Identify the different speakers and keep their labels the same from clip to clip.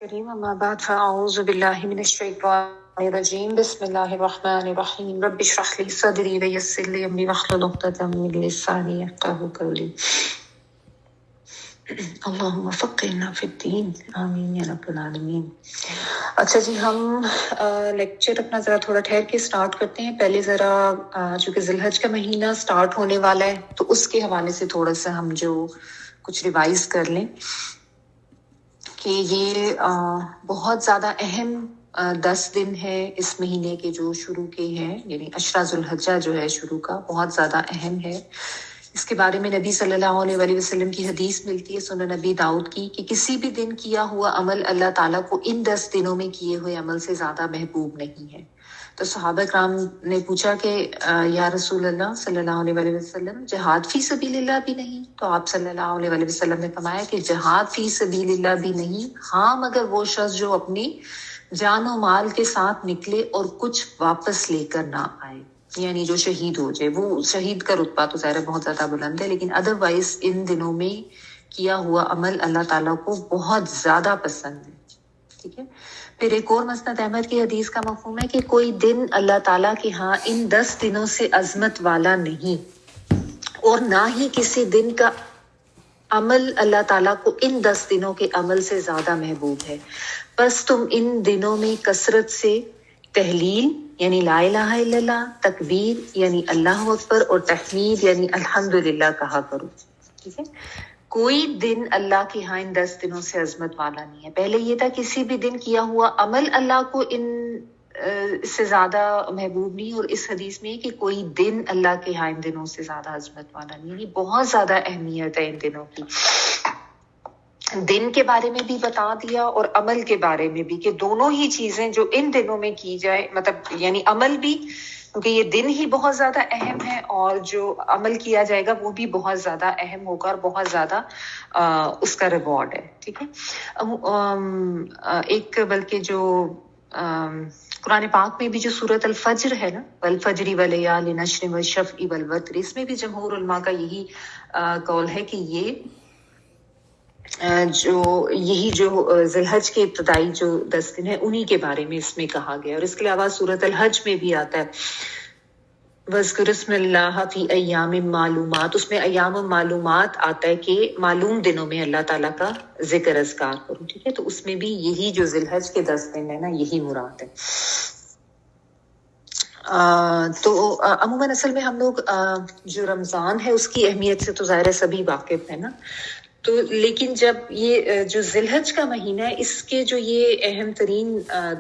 Speaker 1: الكريم أما بعد فأعوذ بالله من الشيطان الرجيم بسم الله الرحمن الرحيم رب اشرح لي صدري ويسر لي أمري واحلل عقدة من لساني يفقهوا قولي اللهم فقهنا في الدين آمین یا رب العالمین۔ اچھا جی، ہم لیکچر اپنا ذرا تھوڑا ٹھہر کے سٹارٹ کرتے ہیں۔ پہلے ذرا چونکہ ذی الحج کا مہینہ سٹارٹ ہونے والا ہے تو اس کے حوالے سے تھوڑا سا ہم جو کچھ ریوائز کر لیں کہ یہ بہت زیادہ اہم 10 دن ہے اس مہینے کے جو شروع کے ہیں، یعنی عشرہ ذو الحجہ جو ہے شروع کا بہت زیادہ اہم ہے۔ اس کے بارے میں نبی صلی اللہ علیہ وآلہ وسلم کی حدیث ملتی ہے سنن نبی داؤد کی کہ کسی بھی دن کیا ہوا عمل اللہ تعالیٰ کو ان 10 دنوں میں کیے ہوئے عمل سے زیادہ محبوب نہیں ہے۔ تو صحابہ کرام نے پوچھا کہ یا رسول اللہ صلی اللہ علیہ وآلہ وسلم جہاد فی سبیل اللہ بھی نہیں؟ تو آپ صلی اللہ علیہ وآلہ وسلم نے فرمایا کہ جہاد فی سبیل اللہ بھی نہیں، ہاں مگر وہ شخص جو اپنی جان و مال کے ساتھ نکلے اور کچھ واپس لے کر نہ آئے، یعنی جو شہید ہو جائے۔ وہ شہید کا رتبہ تو ظاہر بہت زیادہ بلند ہے، لیکن ادروائز ان دنوں میں کیا ہوا عمل اللہ تعالیٰ کو بہت زیادہ پسند ہے۔ ٹھیک ہے، پھر ایک اور مسند احمد کی حدیث کا مفہوم ہے کہ کوئی دن اللہ تعالیٰ کے ہاں ان 10 دنوں سے عظمت والا نہیں، اور نہ ہی کسی دن کا عمل اللہ تعالیٰ کو ان 10 دنوں کے عمل سے زیادہ محبوب ہے۔ بس تم ان دنوں میں کثرت سے تحلیل یعنی لا الہ الا اللہ، تکبیر یعنی اللہ اکبر، اور تحمید یعنی الحمدللہ کہا کرو۔ ٹھیک ہے، کوئی دن اللہ کے ہاں ان 10 دنوں سے عظمت والا نہیں ہے۔ پہلے یہ تھا کسی بھی دن کیا ہوا عمل اللہ کو ان سے زیادہ محبوب نہیں، اور اس حدیث میں کہ کوئی دن اللہ کے ہاں ان دنوں سے زیادہ عظمت والا نہیں، یعنی بہت زیادہ اہمیت ہے ان دنوں کی۔ دن کے بارے میں بھی بتا دیا اور عمل کے بارے میں بھی کہ دونوں ہی چیزیں جو ان دنوں میں کی جائے، مطلب یعنی عمل بھی، کیونکہ یہ دن ہی بہت زیادہ اہم ہے، اور جو عمل کیا جائے گا وہ بھی بہت زیادہ اہم ہوگا اور بہت زیادہ اس کا ریوارڈ ہے۔ ٹھیک ہے، ایک بلکہ جو قرآن پاک میں بھی جو سورۃ الفجر ہے نا، والفجر ولیال عشر والشفع والوتر، اس میں بھی جمہور علماء کا یہی قول ہے کہ یہ یہی جو ذی الحج کے ابتدائی جو 10 دن ہیں انہی کے بارے میں اس میں کہا گیا۔ اور اس کے علاوہ سورۃ الحج میں بھی آتا ہے وَاذْكُرِ اسْمَ اللَّهِ فِي أَيَّامٍ مَّعْلُومَاتٍ، اس میں ایام معلومات آتا ہے کہ معلوم دنوں میں اللہ تعالیٰ کا ذکر اذکار کرو۔ ٹھیک ہے، تو اس میں بھی یہی جو ذی الحج کے 10 دن ہے نا، یہی مراد ہے۔ تو عموماً اصل میں ہم لوگ جو رمضان ہے اس کی اہمیت سے تو ظاہر ہے سبھی واقف ہیں نا، تو لیکن جب یہ جو ذی الحج کا مہینہ ہے اس کے جو یہ اہم ترین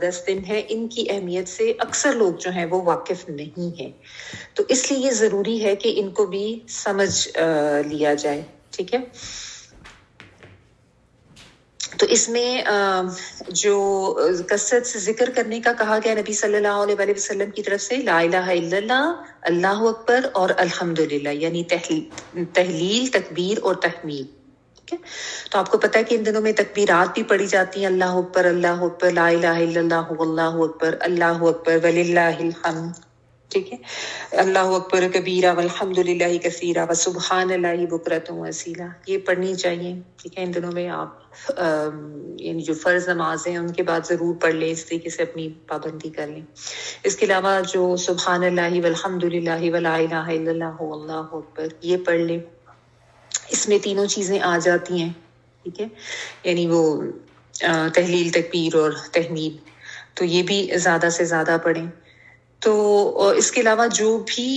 Speaker 1: 10 دن ہیں، ان کی اہمیت سے اکثر لوگ جو ہیں وہ واقف نہیں ہیں، تو اس لیے یہ ضروری ہے کہ ان کو بھی سمجھ لیا جائے۔ ٹھیک ہے، تو اس میں جو کثرت سے ذکر کرنے کا کہا گیا نبی صلی اللہ علیہ وآلہ وسلم کی طرف سے، لا الہ الا اللہ، اللہ اکبر اور الحمدللہ، یعنی تحلیل، تکبیر اور تحمید۔ ٹھیک ہے، تو آپ کو پتہ ہے کہ ان دنوں میں تکبیرات بھی پڑھی جاتی ہیں، اللہ اکبر، اللہ اکبر، لا الہ الا اللہ، واللہ اکبر، اللہ اکبر وللہ الحمد۔ ٹھیک ہے، اللہ اکبر کبیرہ والحمد للہ کثیرہ وسبحان اللہ بکرۃ واصیلہ، یہ پڑھنی چاہیے۔ ٹھیک ہے، ان دنوں میں آپ یعنی جو فرض نمازیں ہیں ان کے بعد ضرور پڑھ لیں، اس طریقے سے اپنی پابندی کر لیں۔ اس کے علاوہ جو سبحان اللہ والحمد للہ ولا الہ الا اللہ واللہ اکبر، یہ پڑھ لیں، اس میں تینوں چیزیں آ جاتی ہیں۔ ٹھیک ہے، یعنی وہ تحلیل، تکبیر اور تحمید، تو یہ بھی زیادہ سے زیادہ پڑھیں۔ تو اس کے علاوہ جو بھی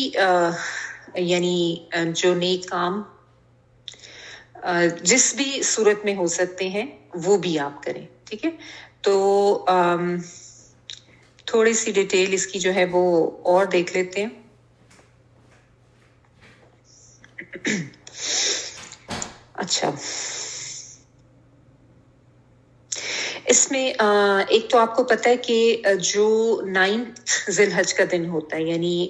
Speaker 1: یعنی جو نیک کام جس بھی صورت میں ہو سکتے ہیں وہ بھی آپ کریں۔ ٹھیک ہے، تو تھوڑی سی ڈیٹیل اس کی جو ہے وہ اور دیکھ لیتے ہیں۔ اچھا، اس میں ایک تو آپ کو پتہ ہے کہ جو 9 ذی الحج کا دن ہوتا ہے، یعنی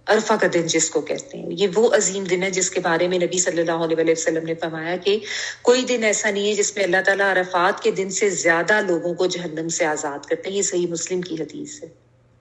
Speaker 1: عرفہ کا دن جس کو کہتے ہیں، یہ وہ عظیم دن ہے جس کے بارے میں نبی صلی اللہ علیہ وسلم نے فرمایا کہ کوئی دن ایسا نہیں ہے جس میں اللہ تعالیٰ عرفات کے دن سے زیادہ لوگوں کو جہنم سے آزاد کرتے ہیں۔ یہ صحیح مسلم کی حدیث ہے۔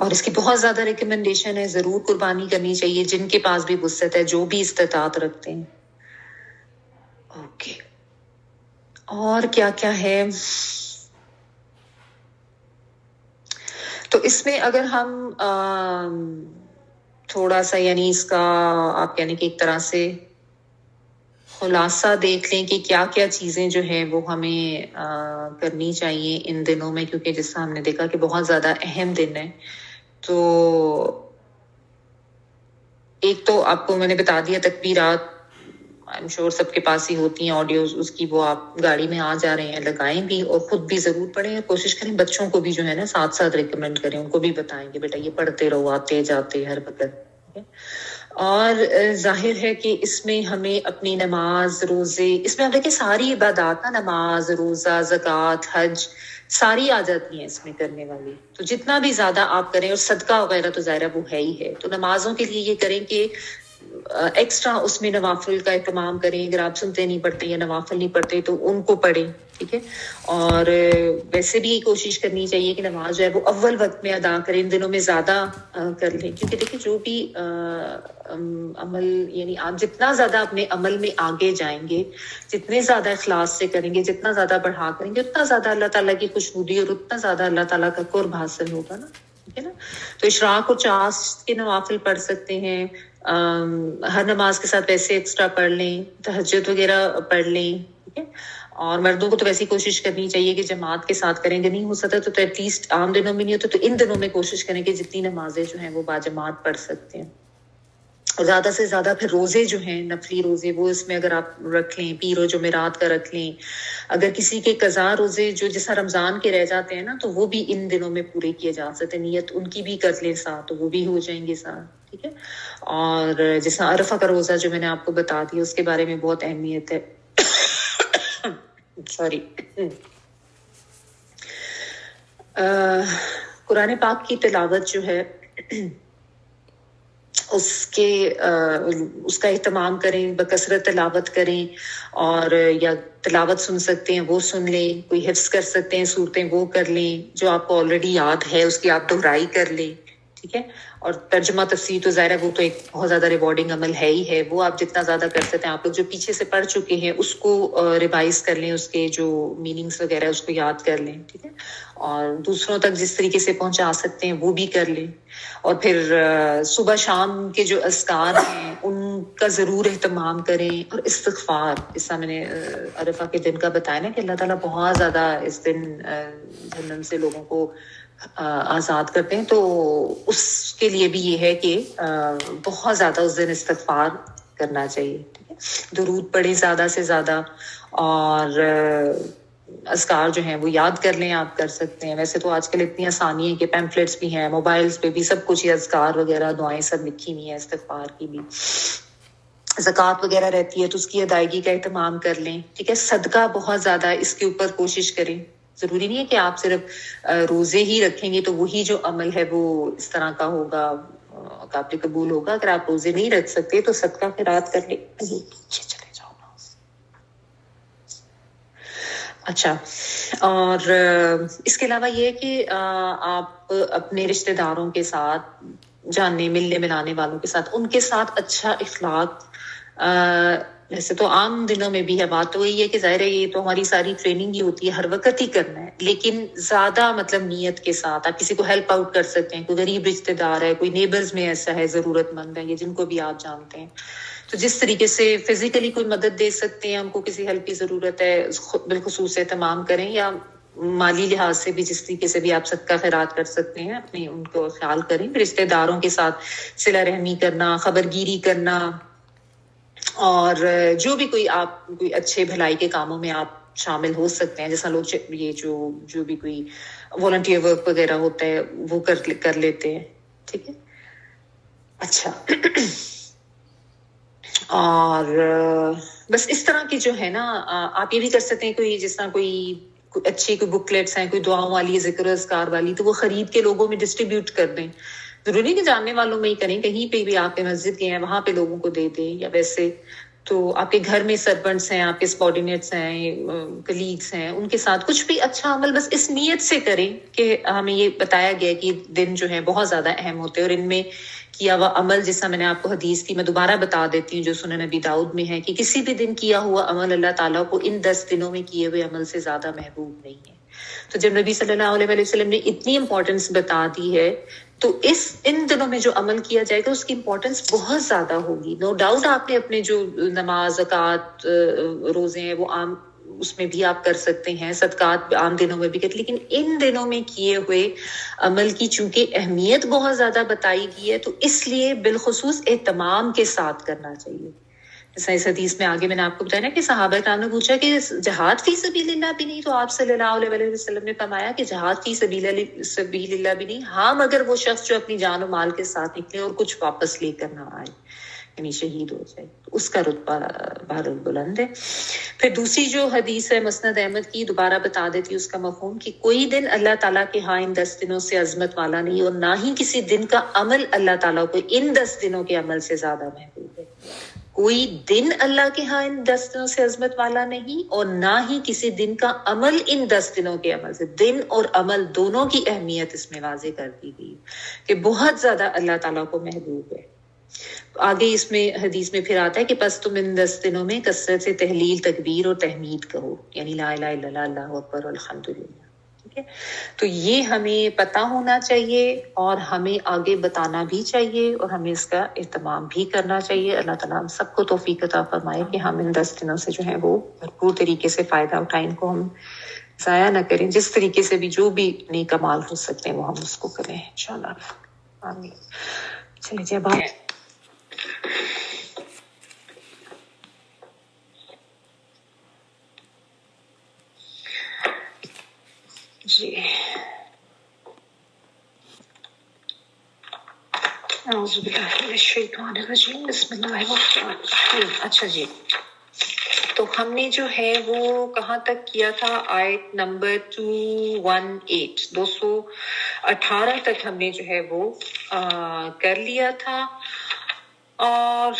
Speaker 1: اور اس کی بہت زیادہ ریکمنڈیشن ہے، ضرور قربانی کرنی چاہیے جن کے پاس بھی وسعت ہے، جو بھی استطاعت رکھتے ہیں. اوکے، اور کیا کیا ہے؟ تو اس میں اگر ہم تھوڑا سا یعنی اس کا آپ یعنی کہ ایک طرح سے خلاصہ دیکھ لیں کہ کیا کیا چیزیں جو ہیں وہ ہمیں کرنی چاہیے ان دنوں میں، کیونکہ جس طرح ہم نے دیکھا کہ بہت زیادہ اہم دن ہے. تو ایک تو آپ کو میں نے بتا دیا تکبیرات، آئی ایم شیور سب کے پاس ہی ہوتی ہیں آڈیوز اس کی، وہ آپ گاڑی میں آ جا رہے ہیں لگائیں بھی، اور خود بھی ضرور پڑھیں، اور کوشش کریں بچوں کو بھی جو ہے نا ساتھ ساتھ ریکمینڈ کریں، ان کو بھی بتائیں کہ بیٹا یہ پڑھتے رہو آتے جاتے ہر وقت. اور ظاہر ہے کہ اس میں ہمیں اپنی نماز روزے، اس میں آپ دیکھیں ساری عبادات نا، نماز روزہ زکوٰۃ حج ساری آ جاتی ہیں اس میں کرنے والی. تو جتنا بھی زیادہ آپ کریں، اور صدقہ وغیرہ تو ظاہر وہ ہے ہی ہے. تو نمازوں کے لیے یہ کریں کہ ایکسٹرا اس میں نوافل کا اہتمام کریں. اگر آپ سنتے نہیں پڑھتے یا نوافل نہیں پڑھتے تو ان کو پڑھیں، ٹھیک ہے. اور ویسے بھی کوشش کرنی چاہیے کہ نماز جو ہے وہ اول وقت میں ادا کریں، ان دنوں میں زیادہ کر لیں، کیونکہ دیکھیں جو بھی عمل یعنی آپ جتنا زیادہ اپنے عمل میں آگے جائیں گے، جتنے زیادہ اخلاص سے کریں گے، جتنا زیادہ بڑھا کریں گے، اتنا زیادہ اللہ تعالیٰ کی خوشنودی اور اتنا زیادہ اللہ تعالیٰ کا قرب حاصل ہوگا نا، ٹھیک ہے نا. تو اشراق اور چاش کے نوافل پڑھ سکتے ہیں، ہر نماز کے ساتھ ویسے ایکسٹرا پڑھ لیں، تہجد وغیرہ پڑھ لیں، ٹھیک ہے. اور مردوں کو تو ویسی کوشش کرنی چاہیے کہ جماعت کے ساتھ کریں، اگر نہیں ہو سکتا تو ایٹ لیسٹ عام دنوں میں نہیں ہوتا تو ان دنوں میں کوشش کریں کہ جتنی نمازیں جو ہیں وہ باجماعت پڑھ سکتے ہیں. اور زیادہ سے زیادہ پھر روزے جو ہیں نفلی روزے وہ اس میں اگر آپ رکھ لیں، پیر و جمعرات کا رکھ لیں. اگر کسی کے قضا روزے جو جیسا رمضان کے رہ جاتے ہیں نا تو وہ بھی ان دنوں میں پورے کیے جا سکتے ہیں، نیت ان کی بھی کر لیں ساتھ تو وہ بھی ہو جائیں گے ساتھ، ٹھیک ہے. اور جیسا عرفہ کا روزہ جو میں نے آپ کو بتا دیا اس کے بارے میں بہت اہمیت ہے. سوری. قرآن پاک کی تلاوت جو ہے اس کا اہتمام کریں، بکثرت تلاوت کریں، اور یا تلاوت سن سکتے ہیں وہ سن لیں، کوئی حفظ کر سکتے ہیں صورتیں وہ کر لیں، جو آپ کو آلریڈی یاد ہے اس کی آپ دہرائی کر لیں، ٹھیک ہے. اور ترجمہ تفسیر تو ظاہر ہے وہ تو ایک بہت زیادہ ریوارڈنگ عمل ہے ہی ہے، وہ آپ جتنا زیادہ کر سکتے ہیں. آپ لوگ جو پیچھے سے پڑھ چکے ہیں اس کو ریوائز کر لیں، اس کے جو میننگس وغیرہ اس کو یاد کر لیں، ٹھیک ہے. اور دوسروں تک جس طریقے سے پہنچا سکتے ہیں وہ بھی کر لیں. اور پھر صبح شام کے جو اذکار ہیں ان کا ضرور اہتمام کریں. اور استغفار، جیسا میں نے عرفہ کے دن کا بتایا نا کہ اللہ تعالیٰ بہت زیادہ اس دن جہنم سے لوگوں کو آزاد کرتے ہیں، تو اس کے لیے بھی یہ ہے کہ بہت زیادہ اس دن استغفار کرنا چاہیے، ٹھیک ہے. درود پڑھیں زیادہ سے زیادہ، اور اذکار جو ہیں وہ یاد کر لیں، آپ کر سکتے ہیں. ویسے تو آج کل اتنی آسانی ہے کہ پیمفلیٹس بھی ہیں، موبائلز پہ بھی سب کچھ، یہ اذکار وغیرہ دعائیں سب لکھی ہوئی ہیں استغفار کی بھی. زکوٰۃ وغیرہ رہتی ہے تو اس کی ادائیگی کا اہتمام کر لیں، ٹھیک ہے. صدقہ بہت زیادہ اس کے اوپر کوشش کریں. ضروری نہیں ہے کہ آپ صرف روزے ہی رکھیں گے تو وہی جو عمل ہے وہ اس طرح کا ہوگا، قابل قبول ہوگا. اگر آپ روزے نہیں رکھ سکتے تو صدقہ خیرات کر لیں. چلے جاؤ نا. اچھا، اور اس کے علاوہ یہ ہے کہ آپ اپنے رشتہ داروں کے ساتھ، جاننے ملنے ملانے والوں کے ساتھ، ان کے ساتھ اچھا اخلاق، ویسے تو عام دنوں میں بھی ہے، بات تو وہی ہے کہ ظاہر ہے یہ تو ہماری ساری ٹریننگ ہی ہوتی ہے، ہر وقت ہی کرنا ہے، لیکن زیادہ مطلب نیت کے ساتھ آپ کسی کو ہیلپ آؤٹ کر سکتے ہیں. کوئی غریب رشتہ دار ہے، کوئی نیبرز میں ایسا ہے ضرورت مند ہے، یا جن کو بھی آپ جانتے ہیں، تو جس طریقے سے فزیکلی کوئی مدد دے سکتے ہیں، ان کو کسی ہیلپ کی ضرورت ہے، بالخصوص اہتمام کریں. یا مالی لحاظ سے بھی جس طریقے سے بھی آپ صدقہ خیرات کر سکتے ہیں، اپنے ان کو خیال کریں. رشتہ داروں کے ساتھ صلہ رحمی کرنا، خبرگیری کرنا، اور جو بھی کوئی آپ کوئی اچھے بھلائی کے کاموں میں آپ شامل ہو سکتے ہیں، جیسا لوگ یہ جو بھی کوئی والنٹیئر ورک وغیرہ ہوتا ہے وہ کر لیتے ہیں، ٹھیک ہے. اچھا، اور بس اس طرح کی جو ہے نا آپ یہ بھی کر سکتے ہیں، کوئی جس طرح کوئی اچھی کوئی بکلیٹس ہیں، کوئی دعاؤں والی، ذکر و اذکار والی، تو وہ خرید کے لوگوں میں ڈسٹریبیوٹ کر دیں. ضروری کہ جاننے والوں میں ہی کریں، کہیں پہ بھی آپ کے مسجد کے ہیں وہاں پہ لوگوں کو دے دیں، یا ویسے تو آپ کے گھر میں سرونٹس ہیں, آپ کے سبارڈینیٹس ہیں, کلیگس ہیں, ان کے ساتھ کچھ بھی اچھا عمل بس اس نیت سے کریں کہ ہمیں یہ بتایا گیا کہ دن جو ہے بہت زیادہ اہم ہوتے ہیں, اور ان میں کیا ہوا عمل, جیسا میں نے آپ کو حدیث کی میں دوبارہ بتا دیتی ہوں جو سنن نبی داؤد میں ہے, کہ کسی بھی دن کیا ہوا عمل اللہ تعالیٰ کو ان 10 دنوں میں کیے ہوئے عمل سے زیادہ محبوب نہیں ہے. تو جب نبی صلی اللہ علیہ وسلم نے اتنی امپورٹنس بتا دی ہے تو ان دنوں میں جو عمل کیا جائے گا اس کی امپورٹنس بہت زیادہ ہوگی. نو ڈاؤٹ آپ نے اپنے جو نماز, زکوٰۃ, روزے ہیں وہ عام اس میں بھی آپ کر سکتے ہیں, صدقات عام دنوں میں بھی کرتے, لیکن ان دنوں میں کیے ہوئے عمل کی چونکہ اہمیت بہت زیادہ بتائی گئی ہے تو اس لیے بالخصوص اہتمام کے ساتھ کرنا چاہیے. جیسا اس حدیث میں آگے میں نے آپ کو بتایا نا کہ صحابہ کرام نے پوچھا کہ جہاد فی سبیل اللہ بھی نہیں, تو آپ صلی اللہ علیہ وسلم نے فرمایا کہ جہاد فی سبیل اللہ بھی نہیں, ہاں مگر وہ شخص جو اپنی جان و مال کے ساتھ نکلے اور کچھ واپس لے کر نہ آئے, یعنی شہید ہو جائے, تو اس کا رتبہ بہت بلند ہے. پھر دوسری جو حدیث ہے مسند احمد کی, دوبارہ بتا دیتی اس کا مفہوم, کہ کوئی دن اللہ تعالیٰ کے ہاں ان 10 دنوں سے عظمت والا نہیں, اور نہ ہی کسی دن کا عمل اللہ تعالیٰ کو ان 10 دنوں کے عمل سے زیادہ محبوب ہے. کوئی دن اللہ کے ہاں ان 10 دنوں سے عظمت والا نہیں, اور نہ ہی کسی دن کا عمل ان 10 دنوں کے عمل سے. دن اور عمل دونوں کی اہمیت اس میں واضح کر دی گئی کہ بہت زیادہ اللہ تعالیٰ کو محبوب ہے. آگے اس میں حدیث میں پھر آتا ہے کہ پس تم ان 10 دنوں میں کثرت سے تحلیل, تکبیر اور تحمید کہو, یعنی لا الہ الا اللہ, اللہ اکبر, الحمدللہ. ٹھیک ہے, تو یہ ہمیں پتہ ہونا چاہیے اور ہمیں آگے بتانا بھی چاہیے اور ہمیں اس کا اہتمام بھی کرنا چاہیے. اللہ تعالیٰ ہم سب کو توفیق عطا فرمائے کہ ہم ان 10 دنوں سے جو ہے وہ بھرپور طریقے سے فائدہ اٹھائیں, ان کو ہم ضائع نہ کریں, جس طریقے سے بھی جو بھی نیک اعمال ہو سکتے ہیں وہ ہم اس کو کریں انشاءاللہ. آمین. چلیے جی, اب جی اعوذ باللہ من الشیطان الرجیم, بسم اللہ الرحمن الرحیم. اچھا جی, تو ہم نے جو ہے وہ کہاں تک کیا تھا, آیت نمبر 218 تک ہم نے جو ہے وہ کر لیا تھا. اور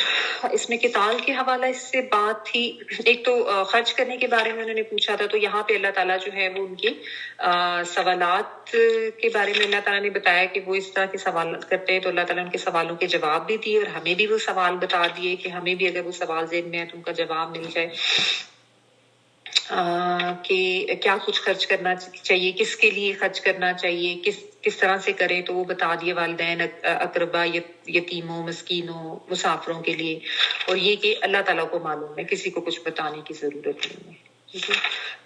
Speaker 1: اس میں قتال کے حوالہ اس سے بات تھی. ایک تو خرچ کرنے کے بارے میں انہوں نے پوچھا تھا, تو یہاں پہ اللہ تعالیٰ جو ہے وہ ان کے سوالات کے بارے میں اللہ تعالیٰ نے بتایا کہ وہ اس طرح کے سوالات کرتے ہیں, تو اللہ تعالیٰ ان کے سوالوں کے جواب بھی دیے, اور ہمیں بھی وہ سوال بتا دیے کہ ہمیں بھی اگر وہ سوال ذہن میں ہے تو ان کا جواب مل جائے کہ کیا کچھ خرچ کرنا چاہیے, کس کے لیے خرچ کرنا چاہیے, کس طرح سے کرے, تو وہ بتا دیے والدین, اقربا, یتیموں, مسکینوں, مسافروں کے لیے. اور یہ کہ اللہ تعالیٰ کو معلوم ہے, کسی کو کچھ بتانے کی ضرورت نہیں ہے.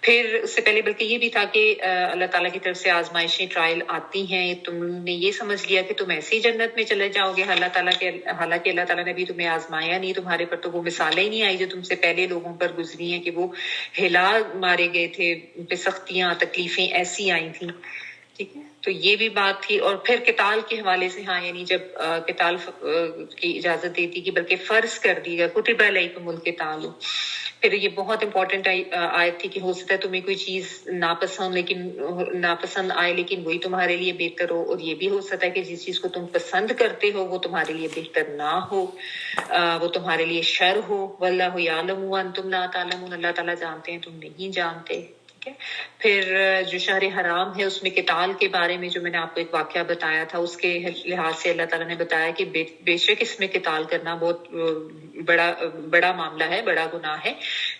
Speaker 1: پھر اس سے پہلے بلکہ یہ بھی تھا کہ اللہ تعالیٰ کی طرف سے آزمائشیں, ٹرائل آتی ہیں, تم نے یہ سمجھ لیا کہ تم ایسے ہی جنت میں چلے جاؤ گے, حالانکہ اللہ تعالیٰ نے بھی تمہیں آزمایا نہیں, تمہارے پر تو وہ مثالیں ہی نہیں آئی جو تم سے پہلے لوگوں پر گزری ہیں کہ وہ ہلا مارے گئے تھے, ان پہ سختیاں, تکلیفیں ایسی آئی تھیں. ٹھیک ہے, تو یہ بھی بات تھی. اور پھر قتال کے حوالے سے, ہاں یعنی جب قتال کی اجازت دیتی کہ بلکہ فرض کر دی گیا, کتب علیکم القتال. پھر یہ بہت امپورٹنٹ آیت تھی کہ ہو سکتا ہے تمہیں کوئی چیز ناپسند آئے لیکن وہی تمہارے لیے بہتر ہو, اور یہ بھی ہو سکتا ہے کہ جس چیز کو تم پسند کرتے ہو وہ تمہارے لیے بہتر نہ ہو, وہ تمہارے لیے شر ہو. واللہ یعلم وانتم لا تعلمون, اللہ تعالیٰ جانتے ہیں تم نہیں جانتے. پھر جو شہر حرام ہے اس میں قتال کے بارے میں جو میں نے آپ کو ایک واقعہ بتایا تھا, اس کے لحاظ سے اللہ تعالیٰ نے بتایا کہ بے شک اس میں قتال کرنا بہت بڑا معاملہ ہے, بڑا گناہ ہے,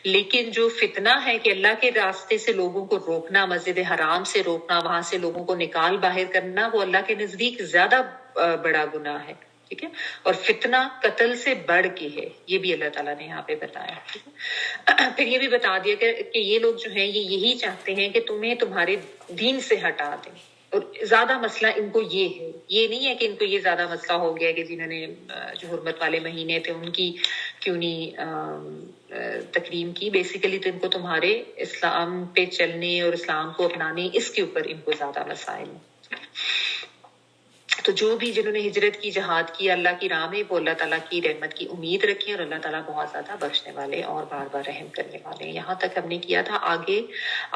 Speaker 1: لیکن جو فتنہ ہے کہ اللہ کے راستے سے لوگوں کو روکنا, مسجد حرام سے روکنا, وہاں سے لوگوں کو نکال باہر کرنا, وہ اللہ کے نزدیک زیادہ بڑا گناہ ہے. ٹھیک ہے, اور فتنہ قتل سے بڑھ کے ہے, یہ بھی اللہ تعالیٰ نے یہاں پہ بتایا. ٹھیک ہے, پھر یہ بھی بتا دیا کہ یہ لوگ جو ہیں یہ یہی چاہتے ہیں کہ تمہیں تمہارے دین سے ہٹا دیں, اور زیادہ مسئلہ ان کو یہ ہے, یہ نہیں ہے کہ ان کو یہ زیادہ مسئلہ ہو گیا کہ جنہوں نے جو حرمت والے مہینے تھے ان کی کیوں نہیں تکریم کی. بیسیکلی تو ان کو تمہارے اسلام پہ چلنے اور اسلام کو اپنانے, اس کے اوپر ان کو زیادہ مسائل ہیں. تو جو بھی جنہوں نے ہجرت کی, جہاد کی اللہ کی راہ میں, وہ اللہ تعالیٰ کی رحمت کی امید رکھیں, اور اللہ تعالیٰ بہت زیادہ بخشنے والے اور بار بار رحم کرنے والے ہیں. یہاں تک ہم نے کیا تھا. آگے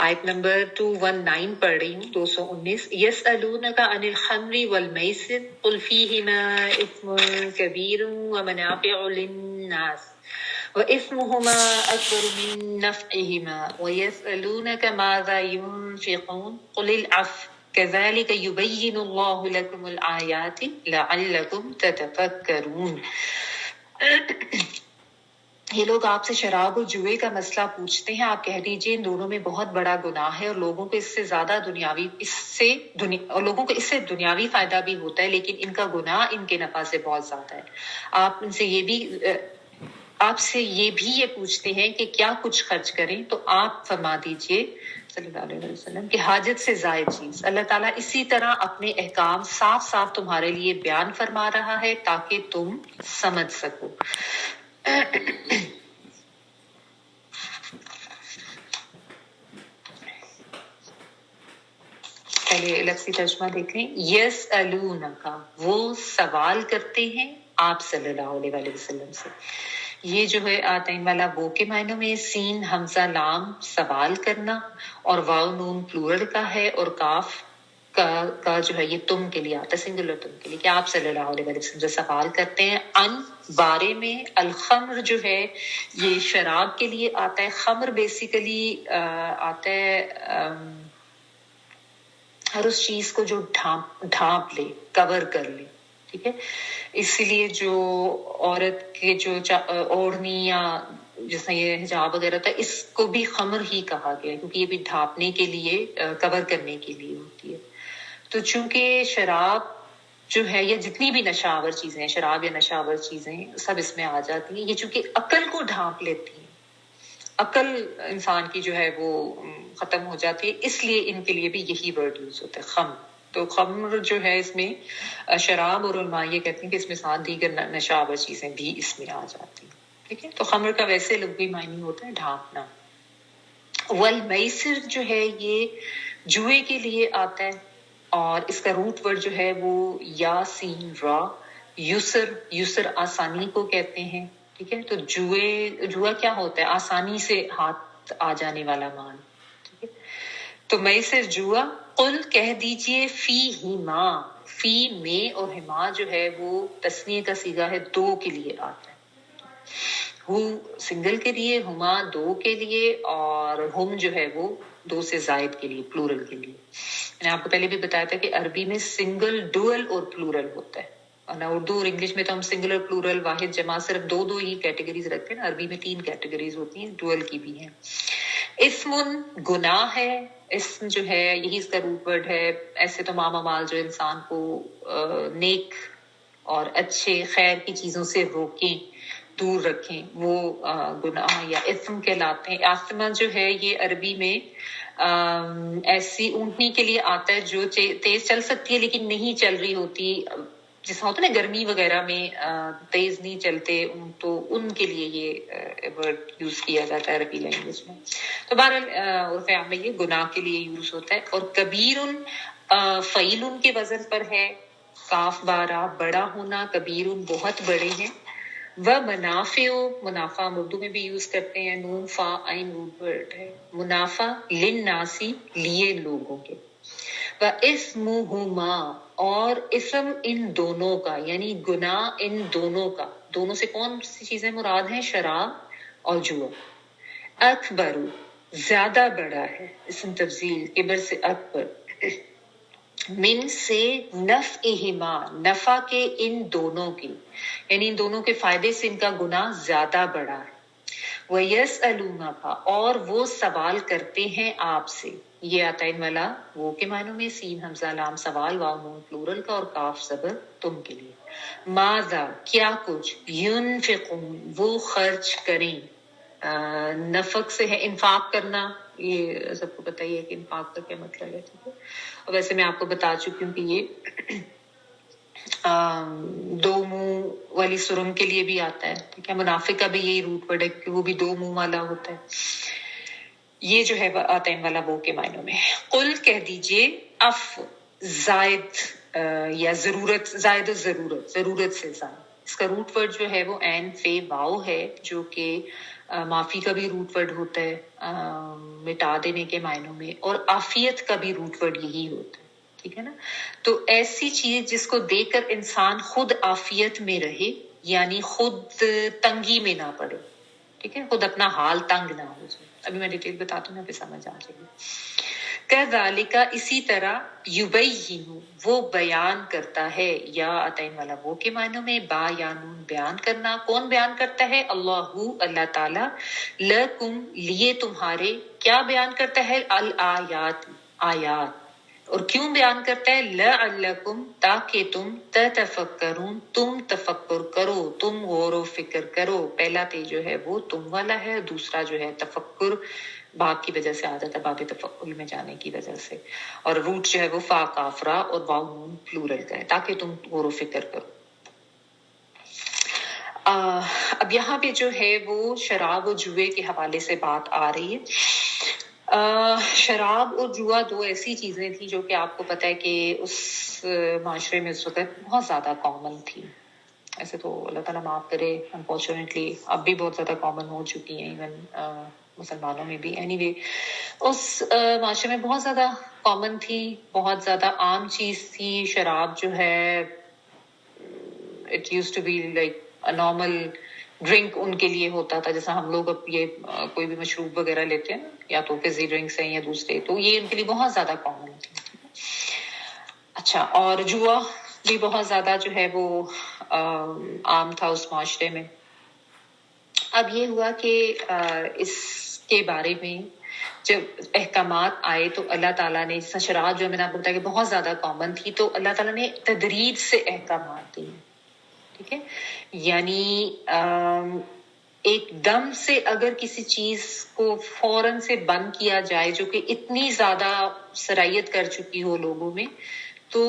Speaker 1: آیت نمبر 219 پڑھ رہی ہوں, 219. یسألونک عن الخمر والمیسر قل فیہما اثم کبیر ومنافع للناس وَإِثْمُهُمَا أَكْبَرُ مِن نَّفْعِهِمَا وَيَسْأَلُونَكَ مَاذَا يُنفِقُونَ قُلِ الْعَفْوَ كَذَلِكَ يُبَيِّنُ اللَّهُ لَكُمُ الْآيَاتِ لَعَلَّكُمْ تَتَفَكَّرُونَ۔ یہ لوگ آپ سے شراب اور جوئے کا مسئلہ پوچھتے ہیں، آپ کہہ دیجئے ان دونوں میں بہت بڑا گناہ ہے اور لوگوں کو اس سے دنیاوی فائدہ بھی ہوتا ہے، لیکن ان کا گناہ ان کے نفع سے بہت زیادہ ہے۔ آپ سے یہ بھی پوچھتے ہیں کہ کیا کچھ خرچ کریں، تو آپ فرما دیجئے صلی اللہ علیہ وسلم کہ حاجت سے زائد چیز۔ اللہ تعالیٰ اسی طرح اپنے احکام صاف صاف تمہارے لیے بیان فرما رہا ہے تاکہ تم سمجھ سکو۔ پہلے لفظی ترجمہ دیکھ لیں۔ یسألونکا، وہ سوال کرتے ہیں آپ صلی اللہ علیہ وسلم سے۔ یہ جو ہے آتین والا وہ کے معنوں میں سین حمزہ لام سوال کرنا، اور واو نون پلورل کا ہے، اور کاف کا جو ہے یہ تم کے لیے آتا ہے، سنگولر تم کے لیے، کہ آپ صلی اللہ علیہ وسلم سے سوال کرتے ہیں ان بارے میں۔ الخمر جو ہے یہ شراب کے لیے آتا ہے۔ خمر بیسیکلی آتا ہے ہر اس چیز کو جو ڈھانپ لے، کور کر لے، ٹھیک ہے۔ اسی لیے جو عورت کے جو اوڑھنی یا جس میں یہ حجاب وغیرہ تھا، اس کو بھی خمر ہی کہا گیا کیونکہ یہ بھی ڈھانپنے کے لیے، کور کرنے کے لیے ہوتی ہے۔ تو چونکہ شراب جو ہے یا جتنی بھی نشاور چیزیں ہیں، شراب یا نشاور چیزیں سب اس میں آ جاتی ہیں، یہ چونکہ عقل کو ڈھانپ لیتی ہیں، عقل انسان کی جو ہے وہ ختم ہو جاتی ہے، اس لیے ان کے لیے بھی یہی ورڈ یوز ہوتا ہے، خمر۔ تو خمر جو ہے اس میں شراب، اور علماء یہ کہتے ہیں کہ اس میں ساتھ دیگر نشاور چیزیں بھی اس میں آ جاتی ہیں، ٹھیک ہے۔ تو خمر کا ویسے لغوی معنی ہوتا ہے ڈھانپنا۔ والمیسر جو ہے یہ جوئے کے لیے آتا ہے، اور اس کا روٹ ورڈ جو ہے وہ یا سین را، یسر آسانی کو کہتے ہیں، ٹھیک ہے۔ تو جوا کیا ہوتا ہے؟ آسانی سے ہاتھ آ جانے والا مال، ٹھیک ہے۔ تو میسر جوا، قل کہہ دیجئے فی ہما، فی میں اور ہما جو ہے وہ تسنیہ کا صیغہ ہے، دو کے لیے آتا ہے۔ ہو سنگل کے لیے، ہما دو کے لیے، اور ہم جو ہے وہ دو سے زائد کے لیے، پلورل کے لیے۔ میں نے آپ کو پہلے بھی بتایا تھا کہ عربی میں سنگل، ڈوئل اور پلورل ہوتا ہے، اور اردو اور انگلش میں تو ہم سنگولر، پلورل، واحد، جمع صرف دو ہی کیٹیگریز رکھتے ہیں نا، عربی میں 3 کیٹیگریز ہوتی ہیں، ڈوئل کی بھی ہیں۔ اسم گناہ ہے، اسم جو ہے یہی اس کا روٹ ورڈ ہے۔ ایسے تمام اعمال جو انسان کو نیک اور اچھے خیر کی چیزوں سے روکیں، دور رکھیں، وہ گناہ یا اسم کہلاتے ہیں۔ آسمہ جو ہے یہ عربی میں ایسی اونٹنی کے لیے آتا ہے جو تیز چل سکتی ہے لیکن نہیں چل رہی ہوتی، جس میں ہوتا ہے نا گرمی وغیرہ میں تیز نہیں چلتے، تو ان کے لیے یہ ورڈ یوز کیا جاتا ہے عربی لینگویج میں۔ تو بہرحال عرف عام میں یہ گناہ کے لیے یوز ہوتا ہے۔ اور کبیرن فعیلن کے وزن پر ہے، کاف بارہ، بڑا ہونا، کبیرن بہت بڑے ہیں۔ منافع، منافع ہم اردو میں بھی یوز کرتے ہیں، نون فا عین روٹ ورڈ ہے۔ منافع للناسی، لیے لوگوں کے۔ واسمہما، اور اسم ان دونوں کا، یعنی گناہ ان دونوں کا۔ دونوں سے کون سی چیزیں مراد ہیں؟ شراب اور جوا۔ اکبر، زیادہ بڑا ہے، اسم تفضیل، کبر سے اکبر۔ من سے نفعہما، نفع کے ان دونوں کی، یعنی ان دونوں کے فائدے سے ان کا گناہ زیادہ بڑا ہے۔ وَيَسْأَلُونَكَ، اور وہ سوال کرتے ہیں آپ سے۔ یہ آتا ہے ان والا وہ کے معنوں میں سین حمزہ لام سوال، واو نون پلورل کا، اور کاف زبر تم کے لیے۔ ماذا، کیا کچھ، ينفقون، وہ خرچ کریں۔ نفق سے ہے انفاق کرنا، یہ سب کو پتہ ہی ہے کہ انفاق کا کیا مطلب ہے، ٹھیک ہے۔ اور ویسے میں آپ کو بتا چکی ہوں کہ یہ دو منہ والی سرنگ کے لیے بھی آتا ہے، ٹھیک ہے۔ منافق کا بھی یہی روٹ ورڈ ہے کہ وہ بھی دو منہ والا ہوتا ہے۔ یہ جو ہے آتا ہے ان والا وہ کے معنوں میں۔ قل کہہ دیجئے، اف زائد یا ضرورت، زائد ضرورت، ضرورت سے زائد۔ اس کا روٹ ورڈ جو ہے وہ عین فے واو ہے، جو کہ معافی کا بھی روٹ ورڈ ہوتا ہے مٹا دینے کے معنوں میں، اور عافیت کا بھی روٹ ورڈ یہی ہوتا ہے، ٹھیک ہے نا۔ تو ایسی چیز جس کو دے کر انسان خود عافیت میں رہے، یعنی خود تنگی میں نہ پڑے، ٹھیک ہے, خود اپنا حال تنگ نہ ہو جائے. ابھی میں ڈیٹیل بتاتی ہوں, پھر سمجھ آ جائے گی. کذالک اسی طرح, یبین وہ بیان کرتا ہے, یا عطین والا وہ کے معنوں میں, با یانون بیان کرنا. کون بیان کرتا ہے؟ اللہ تعالی, لکم لیے تمہارے, کیا بیان کرتا ہے؟ الآیات آیات. اور کیوں بیان کرتا ہے؟ لعلکم تاکہ تم تتفکرون تم تفکر کرو, تم غور و فکر کرو. پہلا تے جو ہے وہ تم والا ہے, دوسرا جو ہے تفکر باب کی وجہ سے عادت ہے, باب تفکر میں جانے کی وجہ سے, اور روٹ جو ہے وہ فا کافرا اور واو نون پلورل کا ہے, تاکہ تم غور و فکر کرو. اب یہاں پہ جو ہے وہ شراب و جوئے کے حوالے سے بات آ رہی ہے. شراب اور جوا دو ایسی چیزیں تھیں جو کہ آپ کو پتہ ہے کہ اس معاشرے میں اس وقت بہت زیادہ کامن تھی. ایسے تو اللہ تعالیٰ معاف کرے, انفارچونیٹلی اب بھی بہت زیادہ کامن ہو چکی ہیں, ایون مسلمانوں میں بھی. اینی وے, اس معاشرے میں بہت زیادہ کامن تھی, بہت زیادہ عام چیز تھی. شراب جو ہے it used to be like a normal drink ان کے لیے ہوتا تھا, جیسا ہم لوگ اب یہ کوئی بھی مشروب وغیرہ لیتے ہیں, یا تو فزی ڈرنکس ہیں یا دوسرے, تو یہ ان کے لیے بہت زیادہ کامن تھی. اچھا, اور جوا بھی بہت زیادہ جو ہے وہ عام تھا اس معاشرے میں. اب یہ ہوا کہ اس کے بارے میں جب احکامات آئے تو اللہ تعالیٰ نے, جیسا شراب جو میں نے آپ کو بتایا کہ بہت زیادہ کامن تھی, تو اللہ تعالیٰ نے تدریج سے احکامات دیے. ٹھیک ہے, یعنی ایک دم سے اگر کسی چیز کو فوراً سے بند کیا جائے جو کہ اتنی زیادہ سرایت کر چکی ہو لوگوں میں, تو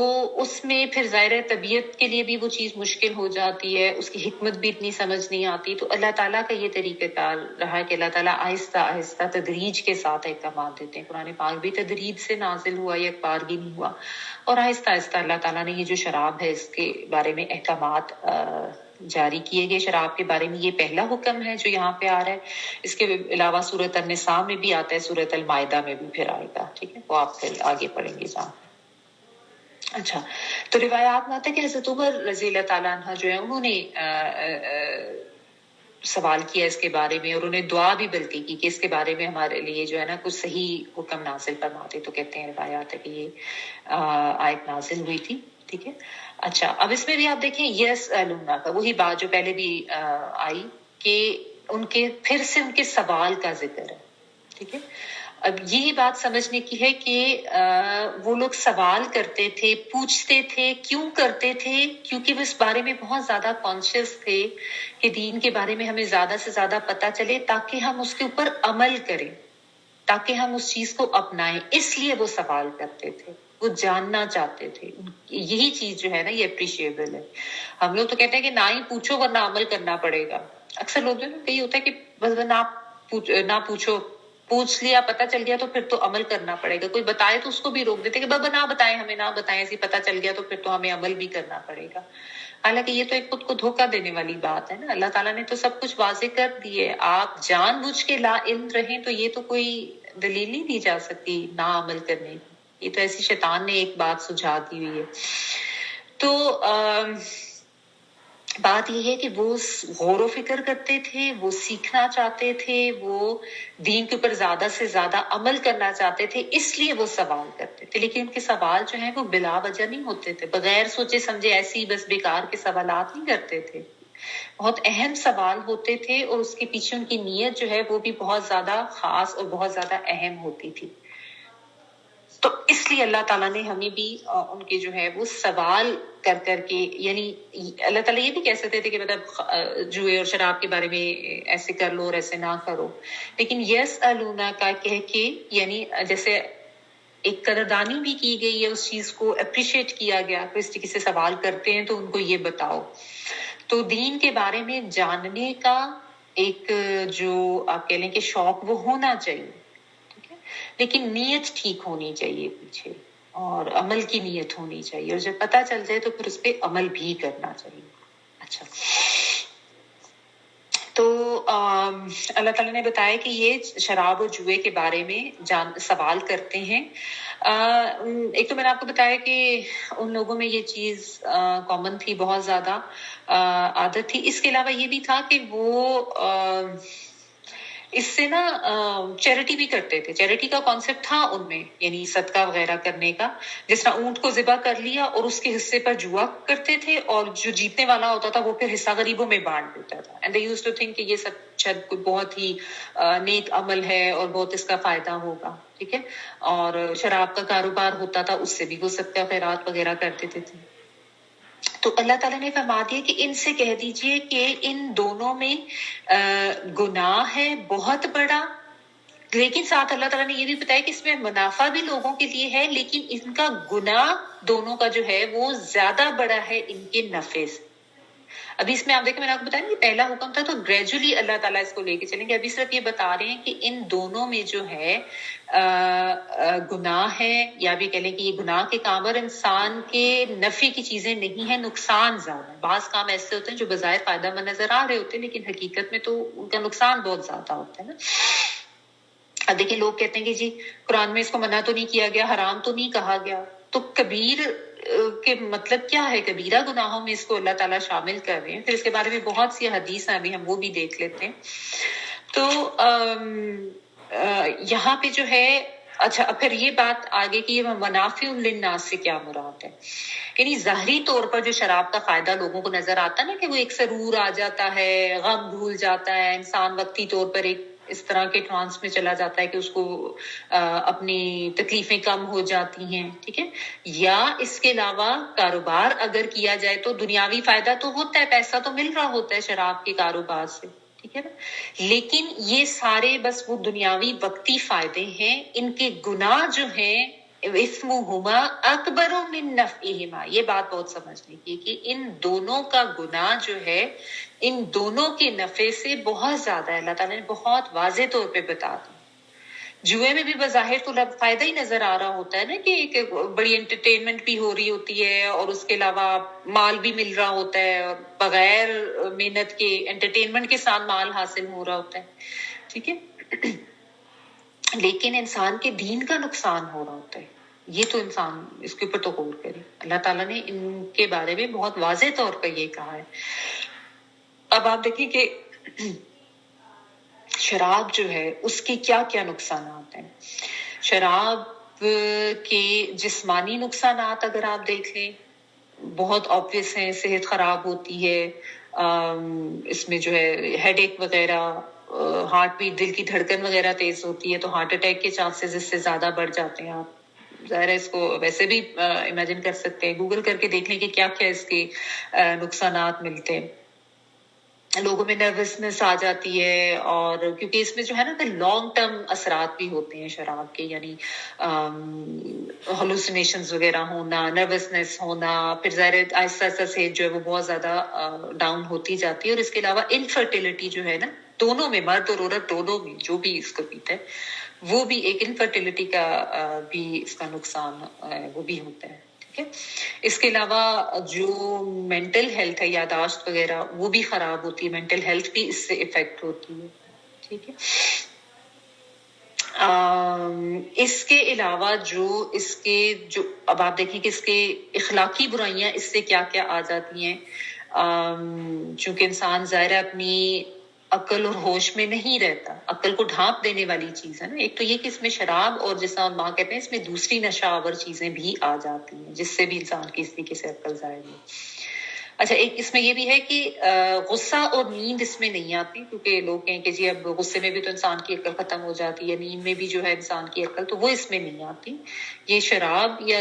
Speaker 1: اس میں پھر ظاہر طبیعت کے لیے بھی وہ چیز مشکل ہو جاتی ہے, اس کی حکمت بھی اتنی سمجھ نہیں آتی. تو اللہ تعالیٰ کا یہ طریقہ کار رہا ہے کہ اللہ تعالیٰ آہستہ آہستہ تدریج کے ساتھ احکامات دیتے ہیں. قرآن پاک بھی تدریج سے نازل ہوا, یک بارگی نہیں ہوا, اور آہستہ آہستہ اللہ تعالیٰ نے یہ جو شراب ہے اس کے بارے میں احکامات جاری کیے گئے. شراب کے بارے میں یہ پہلا حکم ہے جو یہاں پہ آ رہا ہے. اس کے علاوہ سورۃ النساء میں بھی آتا ہے, سورۃ المائدہ میں بھی پھر آئے گا. ٹھیک ہے, وہ آپ پھر آگے پڑھیں گے جہاں. اچھا, تو روایات میں آتا ہے کہ حضرت عمر رضی اللہ تعالیٰ عنہ جو ہے انہوں نے سوال کیا اس کے بارے میں, اور انہیں دعا بھی بلکہ کی کہ اس کے بارے میں ہمارے لیے جو ہے نا کچھ صحیح حکم نازل فرماتے. تو کہتے ہیں روایات ہے کہ یہ آیت نازل ہوئی تھی. ٹھیک ہے. اچھا, اب اس میں بھی آپ دیکھیں یس الونا کا وہی بات جو پہلے بھی آئی کہ ان کے پھر سے ان کے سوال کا ذکر ہے. ٹھیک ہے, اب یہی بات سمجھنے کی ہے کہ وہ لوگ سوال کرتے تھے, پوچھتے تھے. کیوں کرتے تھے؟ کیونکہ وہ اس بارے میں بہت زیادہ کانشیس تھے کہ دین کے بارے میں ہمیں زیادہ سے زیادہ پتہ چلے تاکہ ہم اس کے اوپر عمل کریں, تاکہ ہم اس چیز کو اپنائیں. اس لیے وہ سوال کرتے تھے, وہ جاننا چاہتے تھے. یہی چیز جو ہے نا یہ اپریشیبل ہے. ہم لوگ تو کہتے ہیں کہ نہ ہی پوچھو ورنہ عمل کرنا پڑے گا. اکثر لوگ جو ہے نا کہی ہوتا ہے کہ بس نہ پوچھو, پوچھ لیا پتہ چل گیا تو پھر تو عمل کرنا پڑے گا. کوئی بتائے تو اس کو بھی روک دیتے کہ بابا نہ بتائیں ہمیں, نہ بتائیں, ایسے پتہ چل گیا تو پھر تو ہمیں عمل بھی کرنا پڑے گا. حالانکہ یہ تو ایک خود کو دھوکہ دینے والی بات ہے نا. اللہ تعالیٰ نے تو سب کچھ واضح کر دی ہے. آپ جان بوجھ کے لا علم رہیں تو یہ تو کوئی دلیل نہیں دی جا سکتی نہ عمل کرنے کی. یہ تو ایسی شیطان نے ایک بات سجھا دی ہوئی ہے. تو بات یہ ہے کہ وہ غور و فکر کرتے تھے, وہ سیکھنا چاہتے تھے, وہ دین کے اوپر زیادہ سے زیادہ عمل کرنا چاہتے تھے, اس لیے وہ سوال کرتے تھے. لیکن ان کے سوال جو ہیں وہ بلا وجہ نہیں ہوتے تھے, بغیر سوچے سمجھے ایسی بس بیکار کے سوالات نہیں کرتے تھے. بہت اہم سوال ہوتے تھے, اور اس کے پیچھے ان کی نیت جو ہے وہ بھی بہت زیادہ خاص اور بہت زیادہ اہم ہوتی تھی. تو اس لیے اللہ تعالیٰ نے ہمیں بھی ان کے جو ہے وہ سوال کر کر کے, یعنی اللہ تعالیٰ یہ بھی کہہ سکتے تھے کہ مطلب جوئے اور شراب کے بارے میں ایسے کر لو اور ایسے نہ کرو, لیکن یس الونا کا کہہ کے یعنی جیسے ایک قدردانی بھی کی گئی ہے, اس چیز کو اپریشیٹ کیا گیا. تو اس طریقے سے سوال کرتے ہیں تو ان کو یہ بتاؤ. تو دین کے بارے میں جاننے کا ایک جو آپ کہہ لیں کہ شوق وہ ہونا چاہیے, لیکن نیت ٹھیک ہونی چاہیے پیچھے, اور عمل کی نیت ہونی چاہیے, اور جب پتہ چل جائے تو پھر اس پہ عمل بھی کرنا چاہیے. اچھا, تو اللہ تعالیٰ نے بتایا کہ یہ شراب اور جوئے کے بارے میں سوال کرتے ہیں. ایک تو میں نے آپ کو بتایا کہ ان لوگوں میں یہ چیز کامن تھی, بہت زیادہ عادت تھی. اس کے علاوہ یہ بھی تھا کہ وہ اس سے نا چیریٹی بھی کرتے تھے. چیریٹی کا کانسیپٹ تھا ان میں, یعنی صدقہ وغیرہ کرنے کا. جس طرح اونٹ کو ذبح کر لیا اور اس کے حصے پر جوا کرتے تھے, اور جو جیتنے والا ہوتا تھا وہ پھر حصہ غریبوں میں بانٹ دیتا تھا. And they used to think کہ یہ سب شاید کوئی بہت ہی نیک عمل ہے اور بہت اس کا فائدہ ہوگا. ٹھیک ہے. اور شراب کا کاروبار ہوتا تھا, اس سے بھی وہ صدقہ خیرات وغیرہ کرتے تھے. تو اللہ تعالیٰ نے فرما دیا کہ ان سے کہہ دیجئے کہ ان دونوں میں گناہ ہے بہت بڑا, لیکن ساتھ اللہ تعالیٰ نے یہ بھی بتایا کہ اس میں منافع بھی لوگوں کے لیے ہے, لیکن ان کا گناہ دونوں کا جو ہے وہ زیادہ بڑا ہے ان کے نفع سے. ابھی اس میں آپ دیکھیں, میں نے آپ کو بتایا کہ پہلا حکم تھا تو گریجولی اللہ تعالیٰ اس کو لے کے چلیں گے. ابھی صرف یہ بتا رہے ہیں کہ ان دونوں میں جو ہے گناہ ہے, یا بھی کہہ لیں کہ یہ گناہ کے کام اور انسان کے نفع کی چیزیں نہیں ہیں, نقصان زیادہ ہے. بعض کام ایسے ہوتے ہیں جو بظاہر فائدہ مند نظر آ رہے ہوتے ہیں, لیکن حقیقت میں تو ان کا نقصان بہت زیادہ ہوتا ہے نا. اب دیکھیں, لوگ کہتے ہیں کہ جی قرآن میں اس کو منع تو نہیں کیا گیا, حرام تو نہیں کہا گیا, تو کبیر کے مطلب کیا ہے؟ کبیرہ گناہوں میں اس کو اللہ تعالیٰ شامل کر رہے ہیں. پھر اس کے بارے میں بہت سی حدیث ہیں, ابھی ہم وہ بھی دیکھ لیتے ہیں. تو یہاں پہ جو ہے, اچھا پھر یہ بات آگے کی منافع للناس سے کیا مراد ہے. یعنی ظاہری طور پر جو شراب کا فائدہ لوگوں کو نظر آتا ہے نا, کہ وہ ایک سرور آ جاتا ہے, غم بھول جاتا ہے انسان, وقتی طور پر ایک اس طرح کے ٹرانس میں چلا جاتا ہے کہ اس کو اپنی تکلیفیں کم ہو جاتی ہیں. ٹھیک ہے. یا اس کے علاوہ کاروبار اگر کیا جائے تو دنیاوی فائدہ تو ہوتا ہے, پیسہ تو مل رہا ہوتا ہے شراب کے کاروبار سے. ٹھیک ہے نا. لیکن یہ سارے بس وہ دنیاوی وقتی فائدے ہیں. ان کے گناہ جو ہیں اسمہما اکبر من نفعہما, یہ بات بہت سمجھنے کی کہ ان دونوں کا گناہ جو ہے ان دونوں کے نفع سے بہت زیادہ ہے. اللہ تعالیٰ نے بہت واضح طور پہ بتا دیا. جوئے میں بھی بظاہر تو فائدہ ہی نظر آ رہا ہوتا ہے نا, کہ ایک بڑی انٹرٹینمنٹ بھی ہو رہی ہوتی ہے, اور اس کے علاوہ مال بھی مل رہا ہوتا ہے, اور بغیر محنت کے انٹرٹینمنٹ کے ساتھ مال حاصل ہو رہا ہوتا ہے. ٹھیک ہے. لیکن انسان کے دین کا نقصان ہو رہا ہوتا ہے. یہ تو انسان اس کے اوپر تو غور کرے. اللہ تعالیٰ نے ان کے بارے میں بہت واضح طور پر یہ کہا ہے. اب آپ دیکھیں کہ شراب جو ہے اس کے کیا کیا نقصانات ہیں. شراب کے جسمانی نقصانات اگر آپ دیکھ لیں بہت آبویس ہیں. صحت خراب ہوتی ہے, اس میں جو ہے ہیڈ ایک وغیرہ, ہارٹ بیٹ, دل کی دھڑکن وغیرہ تیز ہوتی ہے, تو ہارٹ اٹیک کے چانسز اس سے زیادہ بڑھ جاتے ہیں. آپ ظاہر ہے اس کو ویسے بھی امیجن کر سکتے ہیں, گوگل کر کے دیکھ لیں کہ کیا کیا اس کے نقصانات ملتے ہیں. لوگوں میں نروسنس آ جاتی ہے, اور کیونکہ اس میں جو ہے نا کہ لانگ ٹرم اثرات بھی ہوتے ہیں شراب کے, یعنی ہلوسینیشنز وغیرہ ہونا, نروسنس ہونا, پھر ظاہر آہستہ آہستہ صحت جو ہے وہ بہت زیادہ ڈاؤن ہوتی جاتی ہے. اور اس کے علاوہ انفرٹیلٹی جو ہے نا دونوں میں, مرد اور عورت دونوں میں جو بھی اس کو پیتا ہے وہ بھی ایک انفرٹیلٹی کا بھی اس کا نقصان وہ بھی ہوتا ہے. اس کے علاوہ جو مینٹل ہیلتھ ہے, یاداشت وغیرہ, وہ بھی خراب ہوتی ہے. مینٹل ہیلتھ بھی اس سے افیکٹ ہوتی ہے. ٹھیک ہے. اس کے علاوہ جو اس کے جو اب آپ دیکھیں کہ اس کے اخلاقی برائیاں اس سے کیا کیا آ جاتی ہیں. چونکہ انسان ظاہر اپنی عقل اور ہوش میں نہیں رہتا, عقل کو ڈھانپ دینے والی چیز ہے نا. ایک تو یہ کہ اس میں شراب اور جیسا ماں کہتے ہیں اس میں دوسری نشہ آور چیزیں بھی آ جاتی ہیں جس سے بھی انسان کی اس طریقے سے عقل ظاہر ہو. اچھا, ایک اس میں یہ بھی ہے کہ غصہ اور نیند اس میں نہیں آتی, کیونکہ لوگ کہیں کہ جی اب غصے میں بھی تو انسان کی عقل ختم ہو جاتی ہے, نیند میں بھی جو ہے انسان کی عقل, تو وہ اس میں نہیں آتی. یہ شراب یا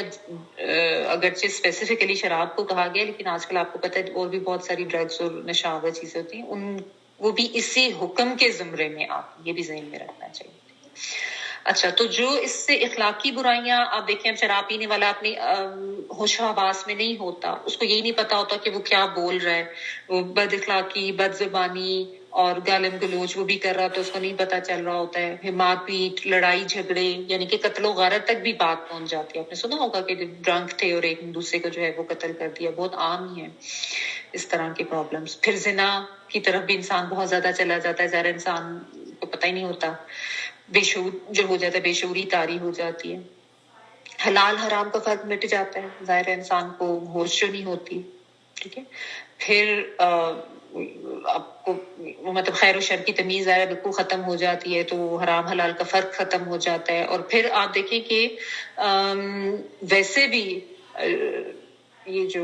Speaker 1: اگرچہ اسپیسیفکلی شراب کو کہا گیا, لیکن آج کل آپ کو پتہ ہے اور بھی بہت ساری ڈرگس اور نشہ آور چیزیں ہوتی ہیں, وہ بھی اسی حکم کے زمرے میں آتی. یہ بھی ذہن میں رکھنا چاہیے. اچھا, تو جو اس سے اخلاقی برائیاں آپ دیکھیں, شراب پینے والا اپنی ہوش و حواس میں نہیں ہوتا, اس کو یہی نہیں پتا ہوتا کہ وہ کیا بول رہا ہے. وہ بد اخلاقی, بد زبانی اور گالم گلوچ وہ بھی کر رہا تو اس کو نہیں پتا چل رہا ہوتا ہے. مار پیٹ, لڑائی جھگڑے, یعنی کہ قتل و غارت تک بھی بات پہنچ جاتی ہے. آپ نے سنا ہوگا کہ ڈرنک تھے اور ایک دوسرے کو جو ہے وہ قتل کر دیا. بہت عام ہی ہے اس طرح کے پرابلمس. پھر زنا کی طرف بھی انسان بہت زیادہ چلا جاتا ہے. ظاہر انسان کو پتہ ہی نہیں ہوتا, بے شعور جو ہو جاتا ہے, بے شعوری طاری ہو جاتی ہے. حلال حرام کا فرق مٹ جاتا ہے, ظاہر انسان کو ہوش جو نہیں ہوتی. ٹھیک ہے. پھر آپ کو مطلب خیر و شر کی تمیز ہے بالکل ختم ہو جاتی ہے، تو حرام حلال کا فرق ختم ہو جاتا ہے. اور پھر آپ دیکھیں کہ ویسے بھی یہ جو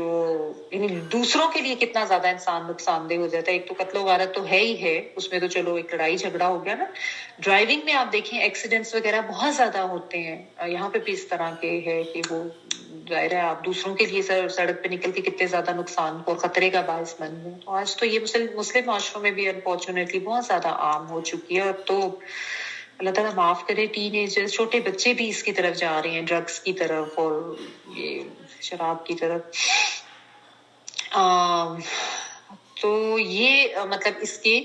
Speaker 1: یعنی دوسروں کے لیے کتنا زیادہ انسان نقصان دہ ہو جاتا ہے. ایک تو قتل و غارت تو ہے ہی ہے، اس میں تو چلو ایک لڑائی جھگڑا ہو گیا نا. ڈرائیونگ میں آپ دیکھیں ایکسیڈنٹس وغیرہ بہت زیادہ ہوتے ہیں. یہاں پہ بھی اس طرح کے ہے کہ وہ ظاہر ہے آپ دوسروں کے لیے سڑک پہ نکل کے کتنے زیادہ نقصان اور خطرے کا باعث بن گئے. تو آج تو یہ مسلم معاشروں میں بھی انفارچونیٹلی بہت زیادہ عام ہو چکی ہے. اب تو اللہ تعالیٰ معاف کرے، ٹین ایجر چھوٹے بچے بھی اس کی طرف جا رہے ہیں، ڈرگس کی طرف اور یہ شراب کی طرف. تو یہ مطلب اس کے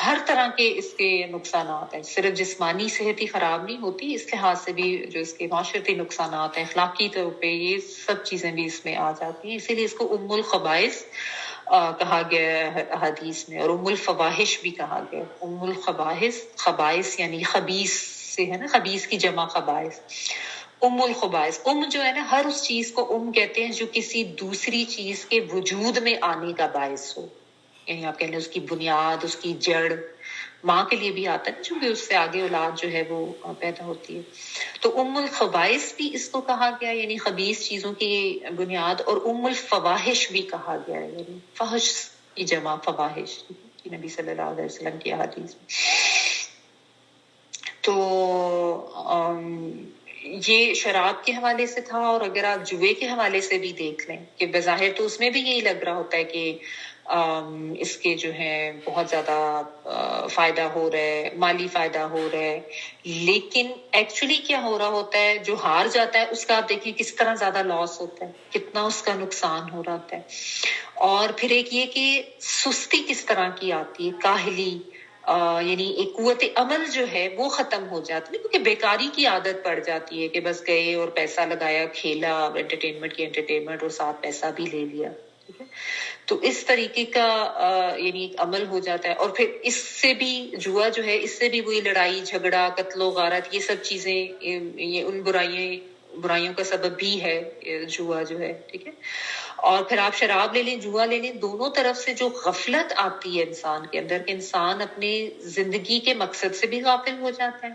Speaker 1: ہر طرح کے اس کے نقصانات ہیں. صرف جسمانی صحت ہی خراب نہیں ہوتی، اس لحاظ سے بھی جو اس کے معاشرتی نقصانات ہیں اخلاقی طور پہ، یہ سب چیزیں بھی اس میں آ جاتی ہیں. اسی لیے اس کو ام الخبائث کہا گیا ہے حدیث میں، اور ام الفواحش بھی کہا گیا. ام الخبائث، خبائث یعنی خبیث سے ہے نا، خبیث کی جمع خبائث. ام الخبائث، جو ہے نا ہر اس چیز کو کہتے ہیں جو کسی دوسری چیز کے وجود میں آنے کا باعث ہو. یعنی آپ کہہ لیں اس کی بنیاد، اس کی جڑ. ماں کے لیے بھی آتا ہے چونکہ اس سے آگے اولاد جو ہے وہ پیدا ہوتی ہے. تو ام الخبائث بھی اس کو کہا گیا، یعنی خبیث چیزوں کی بنیاد. اور ام الفواحش بھی کہا گیا ہے، یعنی فحش کی جمع فواحش، نبی صلی اللہ علیہ وسلم کی حدیث میں. تو یہ شراب کے حوالے سے تھا. اور اگر آپ جوئے کے حوالے سے بھی دیکھ لیں کہ بظاہر تو اس میں بھی یہی لگ رہا ہوتا ہے کہ اس کے جو ہے بہت زیادہ فائدہ ہو رہا ہے، مالی فائدہ ہو رہا ہے، لیکن ایکچولی کیا ہو رہا ہوتا ہے، جو ہار جاتا ہے اس کا آپ دیکھیں کس طرح زیادہ لاس ہوتا ہے، کتنا اس کا نقصان ہو رہا ہوتا ہے. اور پھر ایک یہ کہ سستی کس طرح کی آتی ہے، کاہلی، یعنی ایک قوت عمل جو ہے وہ ختم ہو جاتی ہے، کیونکہ بیکاری کی عادت پڑ جاتی ہے کہ بس گئے اور پیسہ لگایا، کھیلا، انٹرٹینمنٹ اور ساتھ پیسہ بھی لے لیا. ٹھیک ہے، تو اس طریقے کا یعنی ایک عمل ہو جاتا ہے. اور پھر اس سے بھی جوا جو ہے، اس سے بھی وہی لڑائی جھگڑا، قتل و غارت، یہ سب چیزیں یہ ان برائیوں کا سبب بھی ہے جوا جو ہے. ٹھیک ہے، اور پھر آپ شراب لے لیں، جوا لے لیں، دونوں طرف سے جو غفلت آتی ہے انسان کے اندر، کہ انسان اپنے زندگی کے مقصد سے بھی غافل ہو جاتا ہے.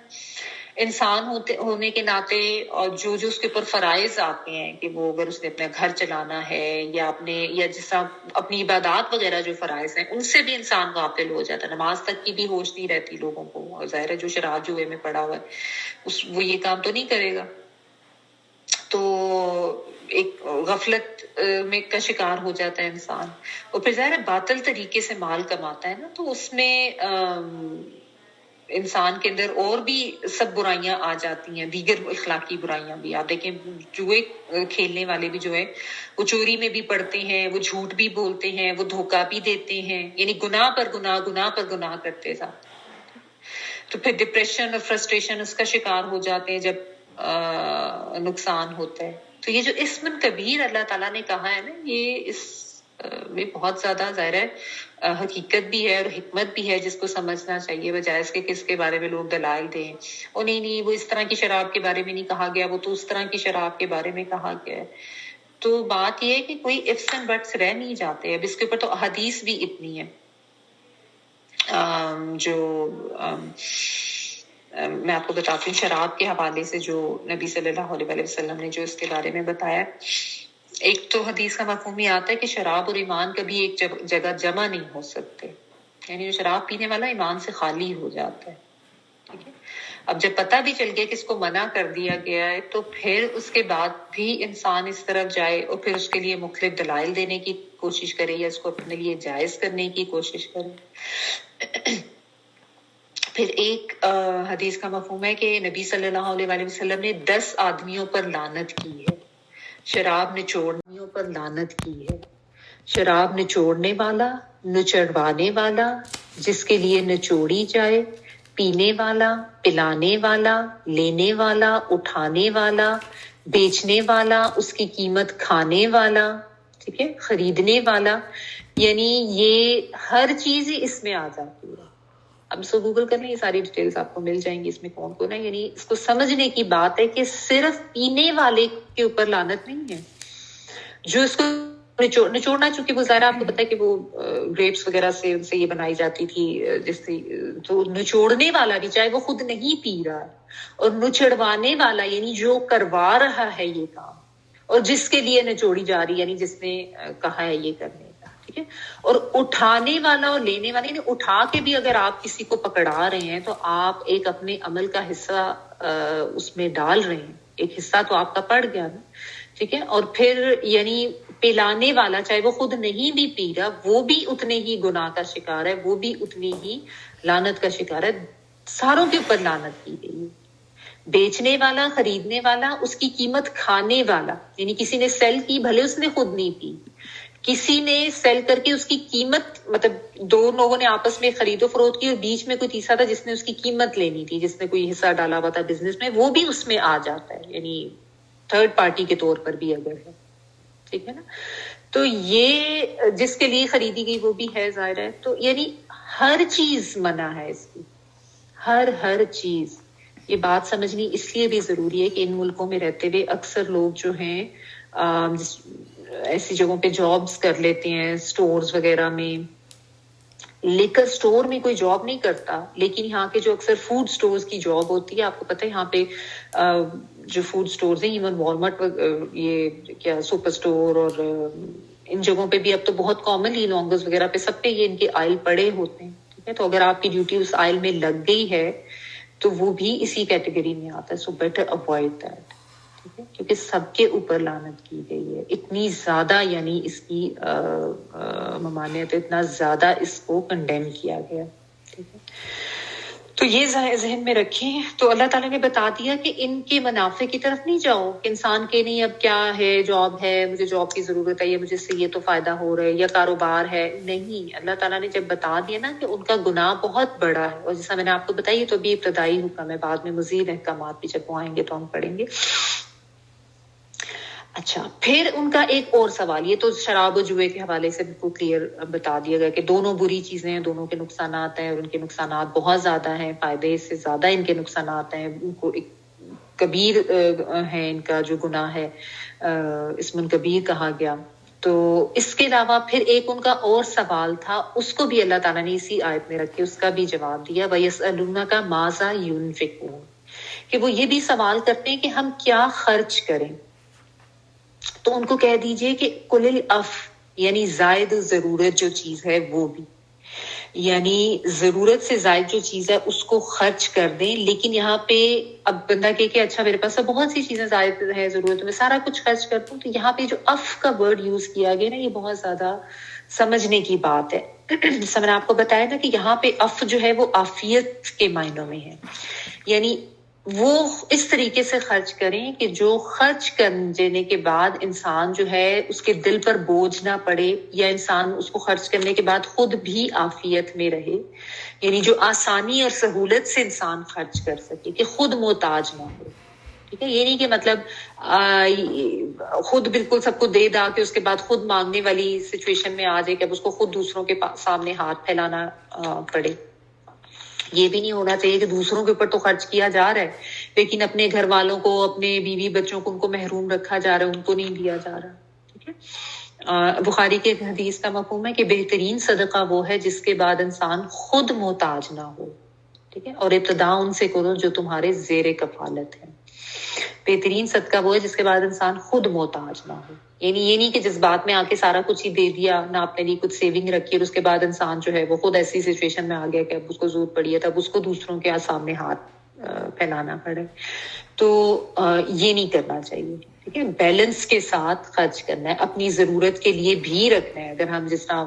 Speaker 1: انسان ہونے کے ناطے اور جو اس کے اوپر فرائض آتے ہیں کہ وہ اگر اس نے اپنا گھر چلانا ہے یا جس طرح اپنی عبادات وغیرہ جو فرائض ہیں ان سے بھی انسان غافل ہو جاتا ہے. نماز تک کی بھی ہوش نہیں رہتی لوگوں کو. اور ظاہر ہے جو شراب جوئے میں پڑا ہوا ہے وہ یہ کام تو نہیں کرے گا. تو ایک غفلت میں کا شکار ہو جاتا ہے انسان. اور پھر ظاہر ہے باطل طریقے سے مال کماتا ہے نا، تو اس میں انسان کے اندر اور بھی سب برائیاں آ جاتی ہیں، دیگر اخلاقی برائیاں بھی. آپ دیکھیں جوئے کھیلنے والے بھی جو ہے وہ چوری میں بھی پڑتے ہیں، وہ جھوٹ بھی بولتے ہیں، وہ دھوکہ بھی دیتے ہیں، یعنی گناہ پر گناہ کرتے جاتے ہیں. تو پھر ڈپریشن اور فرسٹریشن اس کا شکار ہو جاتے ہیں جب نقصان ہوتا ہے. تو یہ جو اسم کبیر اللہ تعالیٰ نے کہا ہے نا، یہ اس میں بہت زیادہ ظاہر ہے حقیقت بھی ہے اور حکمت بھی ہے، جس کو سمجھنا چاہیے، بجائے اس کے کس کے بارے میں لوگ دلائل دیں. اور نہیں وہ اس طرح کی شراب کے بارے میں نہیں کہا گیا، وہ تو اس طرح کی شراب کے بارے میں کہا گیا ہے. تو بات یہ ہے کہ کوئی ifs and buts رہ نہیں جاتے. اب اس کے اوپر تو حدیث بھی اتنی ہے جو میں آپ کو بتاتی ہوں. شراب کے حوالے سے جو نبی صلی اللہ علیہ وسلم نے جو اس کے بارے میں بتایا، ایک تو حدیث کا مفہوم یہ آتا ہے کہ شراب اور ایمان کبھی ایک جگہ جمع نہیں ہو سکتے. یعنی جو شراب پینے والا ایمان سے خالی ہو جاتا ہے. ٹھیک ہے، اب جب پتہ بھی چل گیا کہ اس کو منع کر دیا گیا ہے، تو پھر اس کے بعد بھی انسان اس طرف جائے اور پھر اس کے لیے مختلف دلائل دینے کی کوشش کرے یا اس کو اپنے لیے جائز کرنے کی کوشش کرے. پھر ایک حدیث کا مفہوم ہے کہ نبی صلی اللہ علیہ وسلم نے 10 آدمیوں پر لعنت کی ہے. شراب نچوڑنیوں پر لعنت کی ہے. شراب نچوڑنے والا، نچڑوانے والا، جس کے لیے نچوڑی جائے، پینے والا، پلانے والا، لینے والا، اٹھانے والا، بیچنے والا، اس کی قیمت کھانے والا، ٹھیک ہے، خریدنے والا. یعنی یہ ہر چیز ہی اس میں آ جاتی ہے. اب اس کو گوگل کر لیں، یہ ساری ڈیٹیلز آپ کو مل جائیں گی اس میں کون کون ہے. یعنی اس کو سمجھنے کی بات ہے کہ صرف پینے والے کے اوپر لعنت نہیں ہے، جو اس کو نچوڑنا چونکہ وہ ظاہر آپ کو پتا ہے کہ وہ گریپس وغیرہ سے ان سے یہ بنائی جاتی تھی جس سے تو نچوڑنے والا بھی چاہے وہ خود نہیں پی رہا اور نچڑوانے والا یعنی جو کروا رہا ہے یہ کام اور جس کے لیے نچوڑی جا رہی یعنی جس نے کہا ہے یہ کرنے کا ٹھیک ہے اور اٹھانے والا اور لینے والا یعنی اٹھا کے بھی اگر آپ کسی کو پکڑا رہے ہیں تو آپ ایک اپنے عمل کا حصہ اس میں ڈال رہے ہیں ایک حصہ تو آپ کا پڑ گیا نا ٹھیک ہے اور پھر یعنی پلانے والا چاہے وہ خود نہیں بھی پی رہا وہ بھی اتنے ہی گناہ کا شکار ہے وہ بھی اتنی ہی لعنت کا شکار ہے ساروں کے اوپر لعنت کی گئی ہے بیچنے والا خریدنے والا اس کی قیمت کھانے والا یعنی کسی نے سیل کی بھلے اس نے خود نہیں پی کسی نے سیل کر کے اس کی قیمت مطلب دو لوگوں نے آپس میں خرید و فروخت کی اور بیچ میں کوئی تیسرا تھا جس نے اس کی قیمت لینی تھی جس نے کوئی حصہ ڈالا ہوا تھا بزنس میں وہ بھی اس میں آ جاتا ہے یعنی تھرڈ پارٹی کے طور پر بھی اگر ہے ٹھیک ہے نا تو یہ جس کے لیے خریدی گئی وہ بھی ہے ظاہر ہے تو یعنی ہر چیز منع ہے اس کی ہر چیز یہ بات سمجھنی اس لیے بھی ضروری ہے کہ ان ملکوں میں رہتے ہوئے اکثر لوگ جو ہیں ایسی جگہوں پہ جابز کر لیتے ہیں سٹورز وغیرہ میں لیکر سٹور میں کوئی جاب نہیں کرتا لیکن یہاں کے جو اکثر فوڈ سٹورز کی جاب ہوتی ہے آپ کو پتہ ہے یہاں پہ جو فوڈ سٹورز ہیں ایون والمارٹ یہ کیا سپر سٹور اور ان جگہوں پہ بھی اب تو بہت کامنلی لانگرز وغیرہ پہ سب پہ یہ ان کے آئل پڑے ہوتے ہیں ٹھیک ہے تو اگر آپ کی ڈیوٹی اس آئل میں لگ گئی ہے تو وہ بھی اسی کیٹیگری میں آتا ہے سو بیٹر اوائڈ دیٹ ٹھیک ہے کیونکہ سب کے اوپر لعنت کی گئی ہے اتنی زیادہ یعنی اس کی ممانعت اتنا زیادہ اس کو کنڈیم کیا گیا ٹھیک ہے تو یہ ذہن میں رکھیں تو اللہ تعالیٰ نے بتا دیا کہ ان کے منافع کی طرف نہیں جاؤ کہ انسان کے نہیں اب کیا ہے جاب ہے مجھے جاب کی ضرورت ہے یا مجھے سے یہ تو فائدہ ہو رہا ہے یا کاروبار ہے نہیں اللہ تعالیٰ نے جب بتا دیا نا کہ ان کا گناہ بہت بڑا ہے اور جیسا میں نے آپ کو بتائی تو ابھی ابتدائی حکم ہے بعد میں مزید احکامات بھی جب وہ آئیں گے تو ہم پڑھیں گے اچھا پھر ان کا ایک اور سوال یہ تو شراب و جوئے کے حوالے سے بالکل کلیئر بتا دیا گیا کہ دونوں بری چیزیں ہیں دونوں کے نقصانات ہیں اور ان کے نقصانات بہت زیادہ ہیں فائدے سے زیادہ ان کے نقصانات ہیں ان کو ایک کبیر ہے ان کا جو گناہ ہے اسم کبیر کہا گیا تو اس کے علاوہ پھر ایک ان کا اور سوال تھا اس کو بھی اللہ تعالیٰ نے اسی آیت میں رکھ کے اس کا بھی جواب دیا وَيَسْأَلُونَكَ مَاذَا يُنْفِقُونَ کہ وہ یہ بھی سوال کرتے ہیں کہ ہم کیا خرچ کریں تو ان کو کہہ دیجئے کہ قُلِ الْعَفْوَ یعنی زائد ضرورت جو چیز ہے وہ بھی یعنی ضرورت سے زائد جو چیز ہے اس کو خرچ کر دیں لیکن یہاں پہ اب بندہ کہ اچھا میرے پاس بہت سی چیزیں زائد ہے ضرورت میں سارا کچھ خرچ کر دوں تو یہاں پہ جو اف کا ورڈ یوز کیا گیا نا یہ بہت زیادہ سمجھنے کی بات ہے جیسا میں نے آپ کو بتایا نا کہ یہاں پہ اف جو ہے وہ عافیت کے معنوں میں ہے یعنی وہ اس طریقے سے خرچ کریں کہ جو خرچ کر دینے کے بعد انسان جو ہے اس کے دل پر بوجھ نہ پڑے یا انسان اس کو خرچ کرنے کے بعد خود بھی عافیت میں رہے یعنی جو آسانی اور سہولت سے انسان خرچ کر سکے کہ خود محتاج نہ ہو ٹھیک ہے یہ نہیں کہ مطلب خود بالکل سب کو دے دا کہ اس کے بعد خود مانگنے والی سچویشن میں آ جائے کہ اب اس کو خود دوسروں کے سامنے ہاتھ پھیلانا پڑے یہ بھی نہیں ہونا چاہیے کہ دوسروں کے اوپر تو خرچ کیا جا رہا ہے لیکن اپنے گھر والوں کو اپنے بیوی بچوں کو ان کو محروم رکھا جا رہا ہے ان کو نہیں دیا جا رہا ٹھیک ہے بخاری کے حدیث کا مفہوم ہے کہ بہترین صدقہ وہ ہے جس کے بعد انسان خود محتاج نہ ہو ٹھیک ہے اور ابتدا ان سے کرو جو تمہارے زیر کفالت ہے بہترین صدقہ وہ ہے جس کے بعد انسان خود محتاج نہ ہو یعنی یہ نہیں کہ جذبات میں آ کے سارا کچھ ہی دے دیا نہ اپنے لیے کچھ سیونگ رکھی اور اس کے بعد انسان جو ہے وہ خود ایسی سچویشن میں آ گیا کہ اب اس کو ضرورت پڑی ہے تب اس کو دوسروں کے سامنے ہاتھ پھیلانا پڑے تو یہ نہیں کرنا چاہیے ٹھیک ہے بیلنس کے ساتھ خرچ کرنا ہے اپنی ضرورت کے لیے بھی رکھنا ہے اگر ہم جس طرح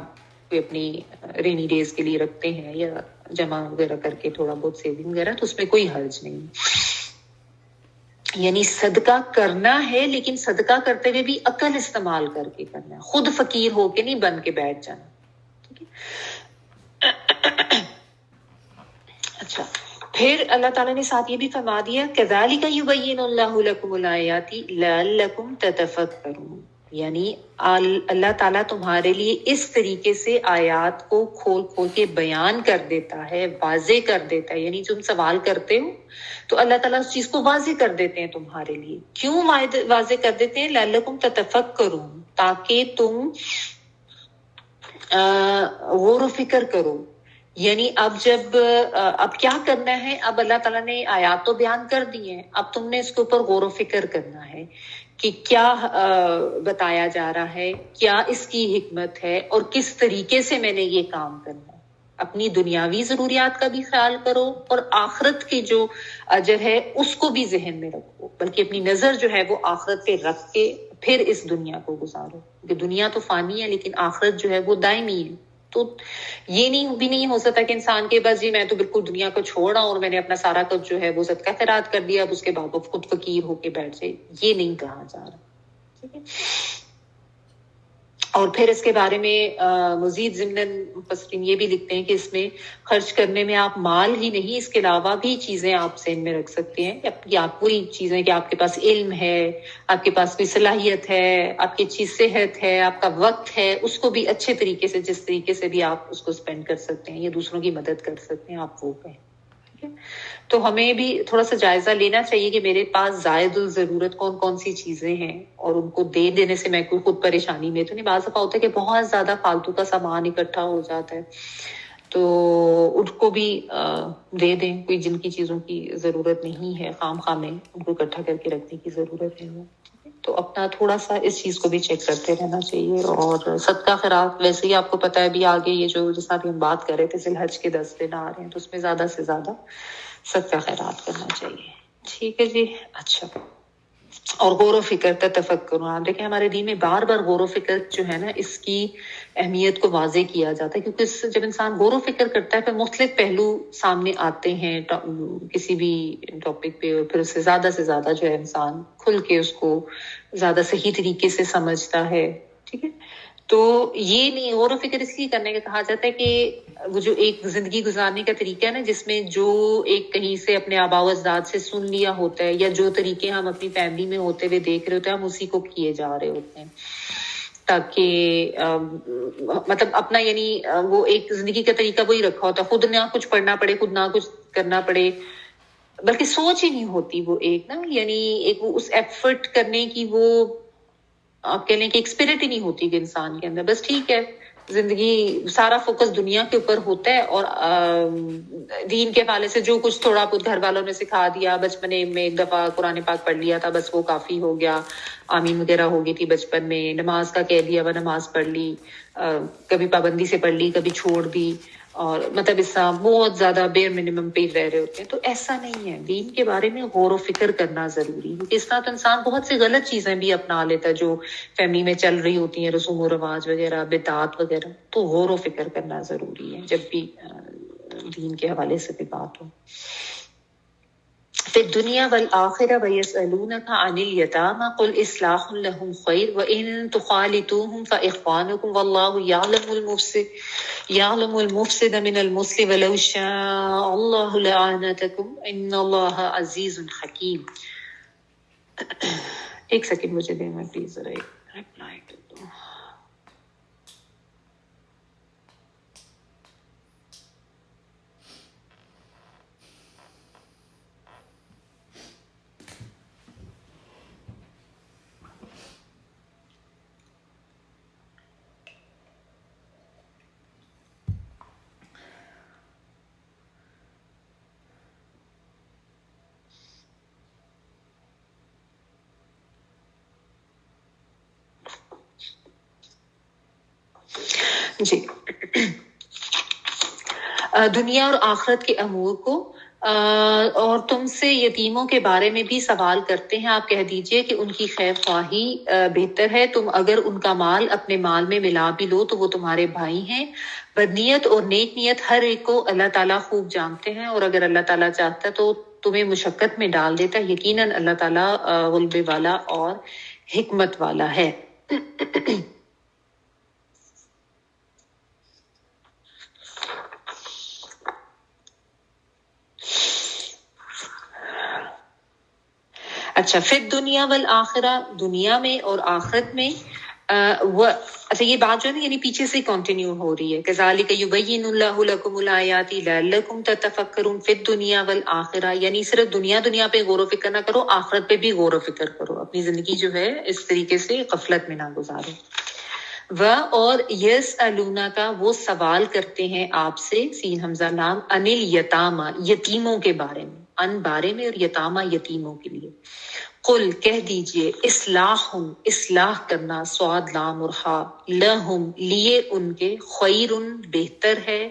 Speaker 1: کوئی اپنی رینی ڈیز کے لیے رکھتے ہیں یا جمع وغیرہ کر کے تھوڑا بہت سیونگ وغیرہ تو اس میں کوئی حرج نہیں یعنی صدقہ کرنا ہے لیکن صدقہ کرتے ہوئے بھی عقل استعمال کر کے کرنا ہے خود فقیر ہو کے نہیں بن کے بیٹھ جانا ٹھیک ہے اچھا پھر اللہ تعالیٰ نے ساتھ یہ بھی فرما دیا كَذَلِكَ يُبَيِّنُ اللَّهُ لَكُمُ الْآيَاتِ لَعَلَّكُمْ تَتَفَكَّرُونَ یعنی اللہ تعالیٰ تمہارے لیے اس طریقے سے آیات کو کھول کھول کے بیان کر دیتا ہے واضح کر دیتا ہے یعنی تم سوال کرتے ہو تو اللہ تعالیٰ اس چیز کو واضح کر دیتے ہیں تمہارے لیے کیوں واضح کر دیتے ہیں لَعَلَّكُمْ تَتَفَكَّرُونَ تاکہ تم غور و فکر کرو. یعنی اب کیا کرنا ہے؟ اب اللہ تعالیٰ نے آیات تو بیان کر دی ہیں، اب تم نے اس کے اوپر غور و فکر کرنا ہے کہ کیا بتایا جا رہا ہے، کیا اس کی حکمت ہے، اور کس طریقے سے میں نے یہ کام کرنا ہے. اپنی دنیاوی ضروریات کا بھی خیال کرو اور آخرت کی جو اجر ہے اس کو بھی ذہن میں رکھو، بلکہ اپنی نظر جو ہے وہ آخرت پہ رکھ کے پھر اس دنیا کو گزارو، کہ دنیا تو فانی ہے لیکن آخرت جو ہے وہ دائمی ہے. تو یہ نہیں ہو سکتا کہ انسان کے بس جی میں تو بالکل دنیا کو چھوڑا اور میں نے اپنا سارا کچھ جو ہے وہ صدقہ خیرات کر دیا، اب اس کے بعد وہ خود فقیر ہو کے بیٹھ جائے. یہ نہیں کہا جا رہا. ٹھیک ہے. اور پھر اس کے بارے میں مزید ضمن مفسرین یہ بھی لکھتے ہیں کہ اس میں خرچ کرنے میں آپ مال ہی نہیں، اس کے علاوہ بھی چیزیں آپ ذہن میں رکھ سکتے ہیں، آپ کوئی چیزیں کہ آپ کے پاس علم ہے، آپ کے پاس کوئی صلاحیت ہے، آپ کی اچھی صحت ہے، آپ کا وقت ہے، اس کو بھی اچھے طریقے سے، جس طریقے سے بھی آپ اس کو اسپینڈ کر سکتے ہیں یا دوسروں کی مدد کر سکتے ہیں، آپ وہ کہیں. تو ہمیں بھی تھوڑا سا جائزہ لینا چاہیے کہ میرے پاس زائد الضرورت کون سی چیزیں ہیں، اور ان کو دے دینے سے میں کوئی خود پریشانی میں تو نہیں. بعض دفعہ ہوتا ہے کہ بہت زیادہ فالتو کا سامان اکٹھا ہو جاتا ہے، تو ان کو بھی دے دیں. کوئی جن کی چیزوں کی ضرورت نہیں ہے، خام میں ان کو اکٹھا کر کے رکھنے کی ضرورت ہے. تو اپنا تھوڑا سا اس چیز کو بھی چیک کرتے رہنا چاہیے. اور صدقہ خیرات ویسے ہی آپ کو پتہ ہے بھی آگے یہ جو جس طرح ہم بات کر رہے تھے ذی الحج کے 10 دن آ رہے ہیں، تو اس میں زیادہ سے زیادہ صدقہ خیرات کرنا چاہیے. ٹھیک ہے جی. اچھا، اور غور و فکر تفکر، آپ دیکھیں ہمارے دین میں بار بار غور و فکر جو ہے نا اس کی اہمیت کو واضح کیا جاتا ہے، کیونکہ جب انسان غور و فکر کرتا ہے پھر مختلف پہلو سامنے آتے ہیں کسی بھی ٹاپک پہ، اور پھر اس سے زیادہ جو ہے انسان کھل کے اس کو زیادہ صحیح طریقے سے سمجھتا ہے. ٹھیک ہے. تو یہ نہیں، غور و فکر اس لیے کرنے کا کہا جاتا ہے کہ وہ جو ایک زندگی گزارنے کا طریقہ ہے نا، جس میں جو ایک کہیں سے اپنے آباء و اجداد سے سن لیا ہوتا ہے، یا جو طریقے ہم اپنی فیملی میں ہوتے ہوئے دیکھ رہے ہوتے ہیں، ہم اسی کو کیے جا رہے ہوتے ہیں، تاکہ مطلب اپنا یعنی وہ ایک زندگی کا طریقہ وہی رکھا ہوتا ہے، خود نہ کچھ پڑھنا پڑے، خود نہ کچھ کرنا پڑے، بلکہ سوچ ہی نہیں ہوتی وہ ایک نا، یعنی ایک وہ اس ایفرٹ کرنے کی وہ آپ کہہ لیں کہ ایک اسپرٹ ہی نہیں ہوتی کہ انسان کے اندر. بس ٹھیک ہے، زندگی سارا فوکس دنیا کے اوپر ہوتا ہے، اور دین کے حوالے سے جو کچھ تھوڑا بہت گھر والوں نے سکھا دیا، بچپنے میں ایک دفعہ قرآن پاک پڑھ لیا تھا بس وہ کافی ہو گیا، آمین وغیرہ ہو گئی تھی بچپن میں، نماز کا کہہ دیا وہ نماز پڑھ لی، کبھی پابندی سے پڑھ لی کبھی چھوڑ دی، اور مطلب اس طرح بہت زیادہ بیر منیمم پہ رہ رہے ہوتے ہیں. تو ایسا نہیں ہے، دین کے بارے میں غور و فکر کرنا ضروری ہے، کیونکہ اس طرح تو انسان بہت سی غلط چیزیں بھی اپنا لیتا ہے جو فیملی میں چل رہی ہوتی ہیں، رسوم و رواج وغیرہ، بدعات وغیرہ. تو غور و فکر کرنا ضروری ہے جب بھی دین کے حوالے سے بھی بات ہو. فی الدنیا والآخرہ ویسألونک عن الیتامی قل اصلاح لهم خیر وان تخالطوهم فاخوانکم واللہ یعلم المفسد من المصلح ولو شاء اللہ لأعنتکم ان اللہ عزیز حکیم. ایک سیکنڈ مجھے دیں، میں پلیز ذرا ایک ریپلائی کر دوں. جی، دنیا اور آخرت کے امور کو اور تم سے یتیموں کے بارے میں بھی سوال کرتے ہیں، آپ کہہ دیجئے کہ ان کی خیر خواہی بہتر ہے. تم اگر ان کا مال اپنے مال میں ملا بھی لو تو وہ تمہارے بھائی ہیں. بدنیت اور نیک نیت ہر ایک کو اللہ تعالیٰ خوب جانتے ہیں، اور اگر اللہ تعالیٰ چاہتا تو تمہیں مشقت میں ڈال دیتا. یقیناً اللہ تعالیٰ غلبے والا اور حکمت والا ہے. اچھا، فی الدنیا والآخرہ، دنیا میں اور آخرت میں. اچھا، یہ بات جو ہے نا یعنی پیچھے سے کنٹینیو ہو رہی ہے. کذالک یبین اللہ لکم الآیات لعلکم تتفکرون فی الدنیا والآخرہ، یعنی صرف دنیا پہ غور و فکر نہ کرو، آخرت پہ بھی غور و فکر کرو. اپنی زندگی جو ہے اس طریقے سے غفلت میں نہ گزارو. اور یسألونا کا وہ سوال کرتے ہیں آپ سے، سین حمزہ لام، انل یتاما یتیموں کے بارے میں، ان بارے میں، اور یتاما یتیموں کے لیے. قل کہہ دیجئے، اصلاح کرنا، صاد لام اور ہا، لہم لیے ان کے، خیرن بہتر ہے،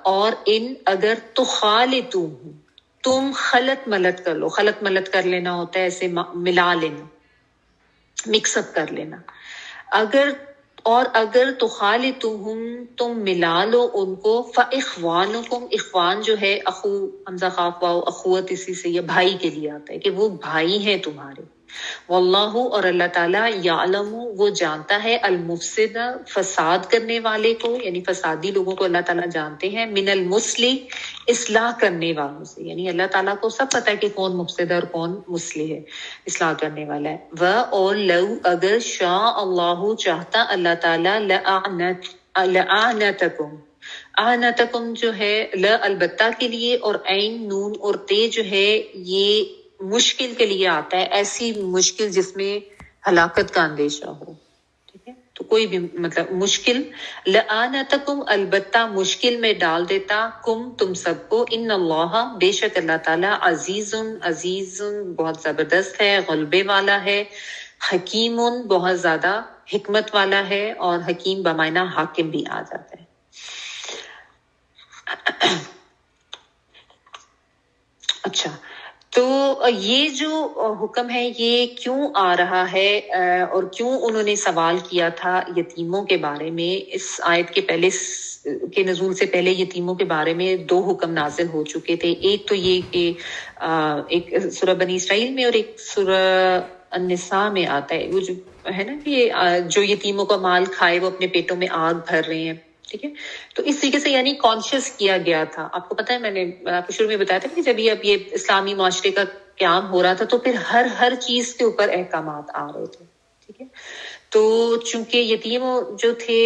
Speaker 1: اور ان اگر تخالطوہم تم خلط ملت کر لو. خلط ملت کر لینا ہوتا ہے ایسے ملا لینا، مکس اپ کر لینا. اگر تخالطوہم تم ملا لو ان کو، فاخوانکم، اخوان جو ہے اخو حمزہ خاف واو اخوت اسی سے یہ بھائی کے لیے آتا ہے کہ وہ بھائی ہیں تمہارے. واللہ اور اللہ تعالیٰ، یعلم وہ جانتا ہے، المفسد فساد کرنے والے کو، یعنی فسادی لوگوں کو اللہ تعالیٰ جانتے ہیں، من المصلح اصلاح کرنے والوں سے، یعنی اللہ تعالیٰ کو سب پتہ ہے کہ کون مفسد ہے اور کون مصلح ہے، اصلاح کرنے والا ہے. اور لو اگر شاء اللہ چاہتا اللہ تعالیٰ، لأعنتکم، اعنتکم جو ہے ل البتہ کے لیے، اور عین نون اور تے جو ہے یہ مشکل کے لیے آتا ہے، ایسی مشکل جس میں ہلاکت کا اندیشہ ہو. ٹھیک ہے، تو کوئی بھی مطلب مشکل، لآنتکم البتہ مشکل میں ڈال دیتا، کم تم سب کو، ان اللہ بے شک اللہ تعالیٰ، عزیز بہت زبردست ہے، غلبے والا ہے، حکیم بہت زیادہ حکمت والا ہے، اور حکیم بمعنی حاکم بھی آ جاتا ہے. اچھا، تو یہ جو حکم ہے یہ کیوں آ رہا ہے، اور کیوں انہوں نے سوال کیا تھا یتیموں کے بارے میں؟ اس آیت کے پہلے کے نزول سے پہلے یتیموں کے بارے میں 2 حکم نازل ہو چکے تھے. ایک تو یہ کہ ایک سورہ بنی اسرائیل میں اور ایک سورہ النساء میں آتا ہے، وہ جو ہے نا کہ جو یتیموں کا مال کھائے وہ اپنے پیٹوں میں آگ بھر رہے ہیں. ٹھیک ہے، تو اس طریقے سے یعنی کانشیس کیا گیا تھا. آپ کو پتہ ہے میں نے آپ کو شروع میں بتایا تھا کہ جب اب یہ اسلامی معاشرے کا قیام ہو رہا تھا تو پھر ہر چیز کے اوپر احکامات آ رہے تھے. ٹھیک ہے، تو چونکہ یتیم جو تھے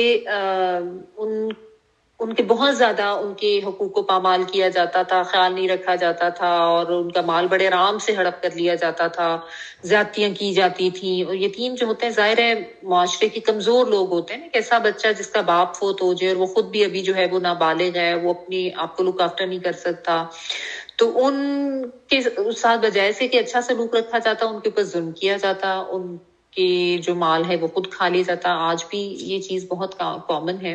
Speaker 1: ان کے بہت زیادہ ان کے حقوق کو پامال کیا جاتا تھا، خیال نہیں رکھا جاتا تھا، اور ان کا مال بڑے آرام سے ہڑپ کر لیا جاتا تھا، زیادتیاں کی جاتی تھیں. اور یتیم جو ہوتے ہیں ظاہر ہے معاشرے کے کمزور لوگ ہوتے ہیں نا، ایسا بچہ جس کا باپ فوت ہو جائے اور وہ خود بھی ابھی جو ہے وہ نابالغ ہے، وہ اپنی آپ کو لک آفٹر نہیں کر سکتا، تو ان کے ساتھ بجائے سے کہ اچھا سلوک رکھا جاتا، ان کے اوپر ظلم کیا جاتا، ان کہ جو مال ہے وہ خود کھا لیا جاتا. آج بھی یہ چیز بہت کامن ہے.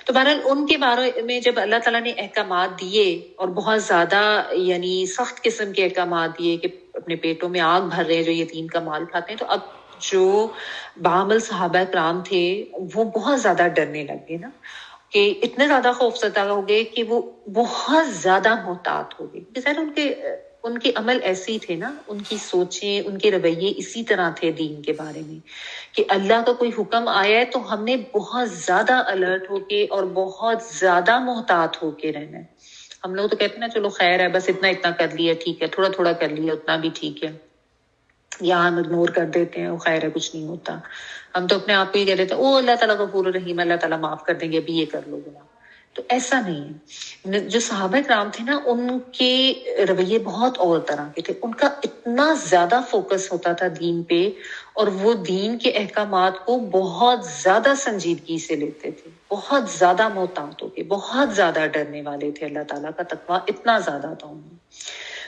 Speaker 1: تو بہرحال ان کے بارے میں جب اللہ تعالیٰ نے احکامات دیے اور بہت زیادہ یعنی سخت قسم کے احکامات دیے کہ اپنے پیٹوں میں آگ بھر رہے ہیں جو یتیم کا مال کھاتے ہیں، تو اب جو بعمل صحابہ کرام تھے وہ بہت زیادہ ڈرنے لگ گئے نا، کہ اتنے زیادہ خوف زدہ ہو گئے کہ وہ بہت زیادہ محتاط ہو گئے. ظاہر ان کے عمل ایسے ہی تھے نا، ان کی سوچیں، ان کے رویے اسی طرح تھے دین کے بارے میں، کہ اللہ کا کوئی حکم آیا ہے تو ہم نے بہت زیادہ الرٹ ہو کے اور بہت زیادہ محتاط ہو کے رہنا ہے. ہم لوگ تو کہتے ہیں نا چلو خیر ہے، بس اتنا کر لیا ٹھیک ہے، تھوڑا کر لیا اتنا بھی ٹھیک ہے، یا ہم اگنور کر دیتے ہیں، وہ خیر ہے کچھ نہیں ہوتا. ہم تو اپنے آپ کو ہی کہہ دیتے ہیں او اللہ تعالیٰ غفور الرحیم، اللہ تعالیٰ معاف کر دیں گے، ابھی یہ کر لو گنا. تو ایسا نہیں ہے. جو صحابہ کرام تھے نا ان کے رویے بہت اور طرح کے تھے. ان کا اتنا زیادہ فوکس ہوتا تھا دین پہ، اور وہ دین کے احکامات کو بہت زیادہ سنجیدگی سے لیتے تھے، بہت زیادہ محتاط ہو کے، بہت زیادہ ڈرنے والے تھے. اللہ تعالیٰ کا تقویٰ اتنا زیادہ تھا ان میں.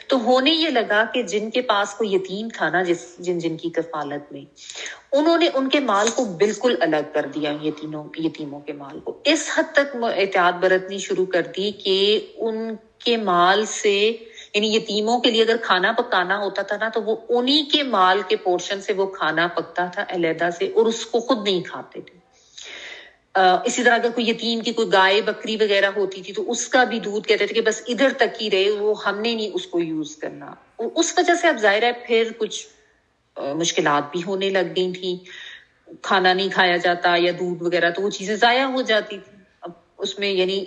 Speaker 1: تو ہونے یہ لگا کہ جن کے پاس کوئی یتیم تھا نا، جن کی کفالت میں، انہوں نے ان کے مال کو بالکل الگ کر دیا، یتیموں کے مال کو اس حد تک احتیاط برتنی شروع کر دی کہ ان کے مال سے، یعنی یتیموں کے لیے اگر کھانا پکانا ہوتا تھا نا تو وہ انہی کے مال کے پورشن سے وہ کھانا پکتا تھا علیحدہ سے، اور اس کو خود نہیں کھاتے تھے. اسی طرح اگر کوئی یتیم کی کوئی گائے بکری وغیرہ ہوتی تھی تو اس کا بھی دودھ کہتے تھے کہ بس ادھر تک ہی رہے، وہ ہم نے نہیں اس کو یوز کرنا. اس وجہ سے اب ظاہر ہے پھر کچھ مشکلات بھی ہونے لگ گئی تھیں. کھانا نہیں کھایا جاتا یا دودھ وغیرہ، تو وہ چیزیں ضائع ہو جاتی تھی. اب اس میں یعنی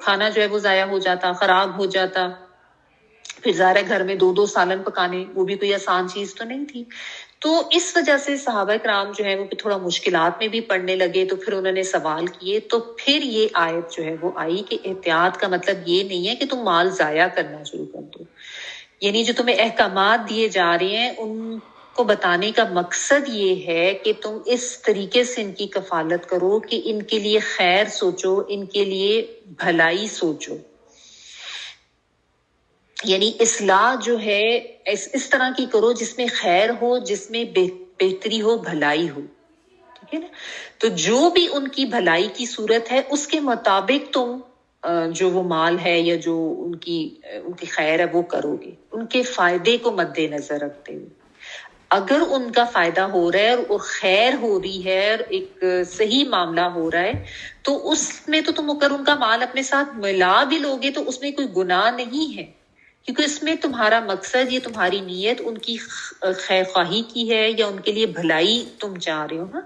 Speaker 1: کھانا جو ہے وہ ضائع ہو جاتا، خراب ہو جاتا. پھر ظاہر ہے گھر میں 2 سالن پکانے، وہ بھی کوئی آسان چیز تو نہیں تھی. تو اس وجہ سے صحابہ کرام جو ہے وہ تھوڑا مشکلات میں بھی پڑنے لگے. تو پھر انہوں نے سوال کیے، تو پھر یہ آیت جو ہے وہ آئی کہ احتیاط کا مطلب یہ نہیں ہے کہ تم مال ضائع کرنا شروع کر دو، یعنی جو تمہیں احکامات دیے جا رہے ہیں ان کو بتانے کا مقصد یہ ہے کہ تم اس طریقے سے ان کی کفالت کرو کہ ان کے لیے خیر سوچو، ان کے لیے بھلائی سوچو. یعنی اصلاح جو ہے اس طرح کی کرو جس میں خیر ہو، جس میں بہتری ہو، بھلائی ہو. ٹھیک ہے نا؟ تو جو بھی ان کی بھلائی کی صورت ہے اس کے مطابق تم جو وہ مال ہے یا جو ان کی خیر ہے وہ کرو گے، ان کے فائدے کو مد نظر رکھتے ہوئے. اگر ان کا فائدہ ہو رہا ہے اور خیر ہو رہی ہے اور ایک صحیح معاملہ ہو رہا ہے تو اس میں تو تم اگر ان کا مال اپنے ساتھ ملا بھی لوگے تو اس میں کوئی گناہ نہیں ہے، کیونکہ اس میں تمہارا مقصد، یہ تمہاری نیت ان کی خیر خواہی کی ہے یا ان کے لیے بھلائی تم چاہ رہے ہو. ہاں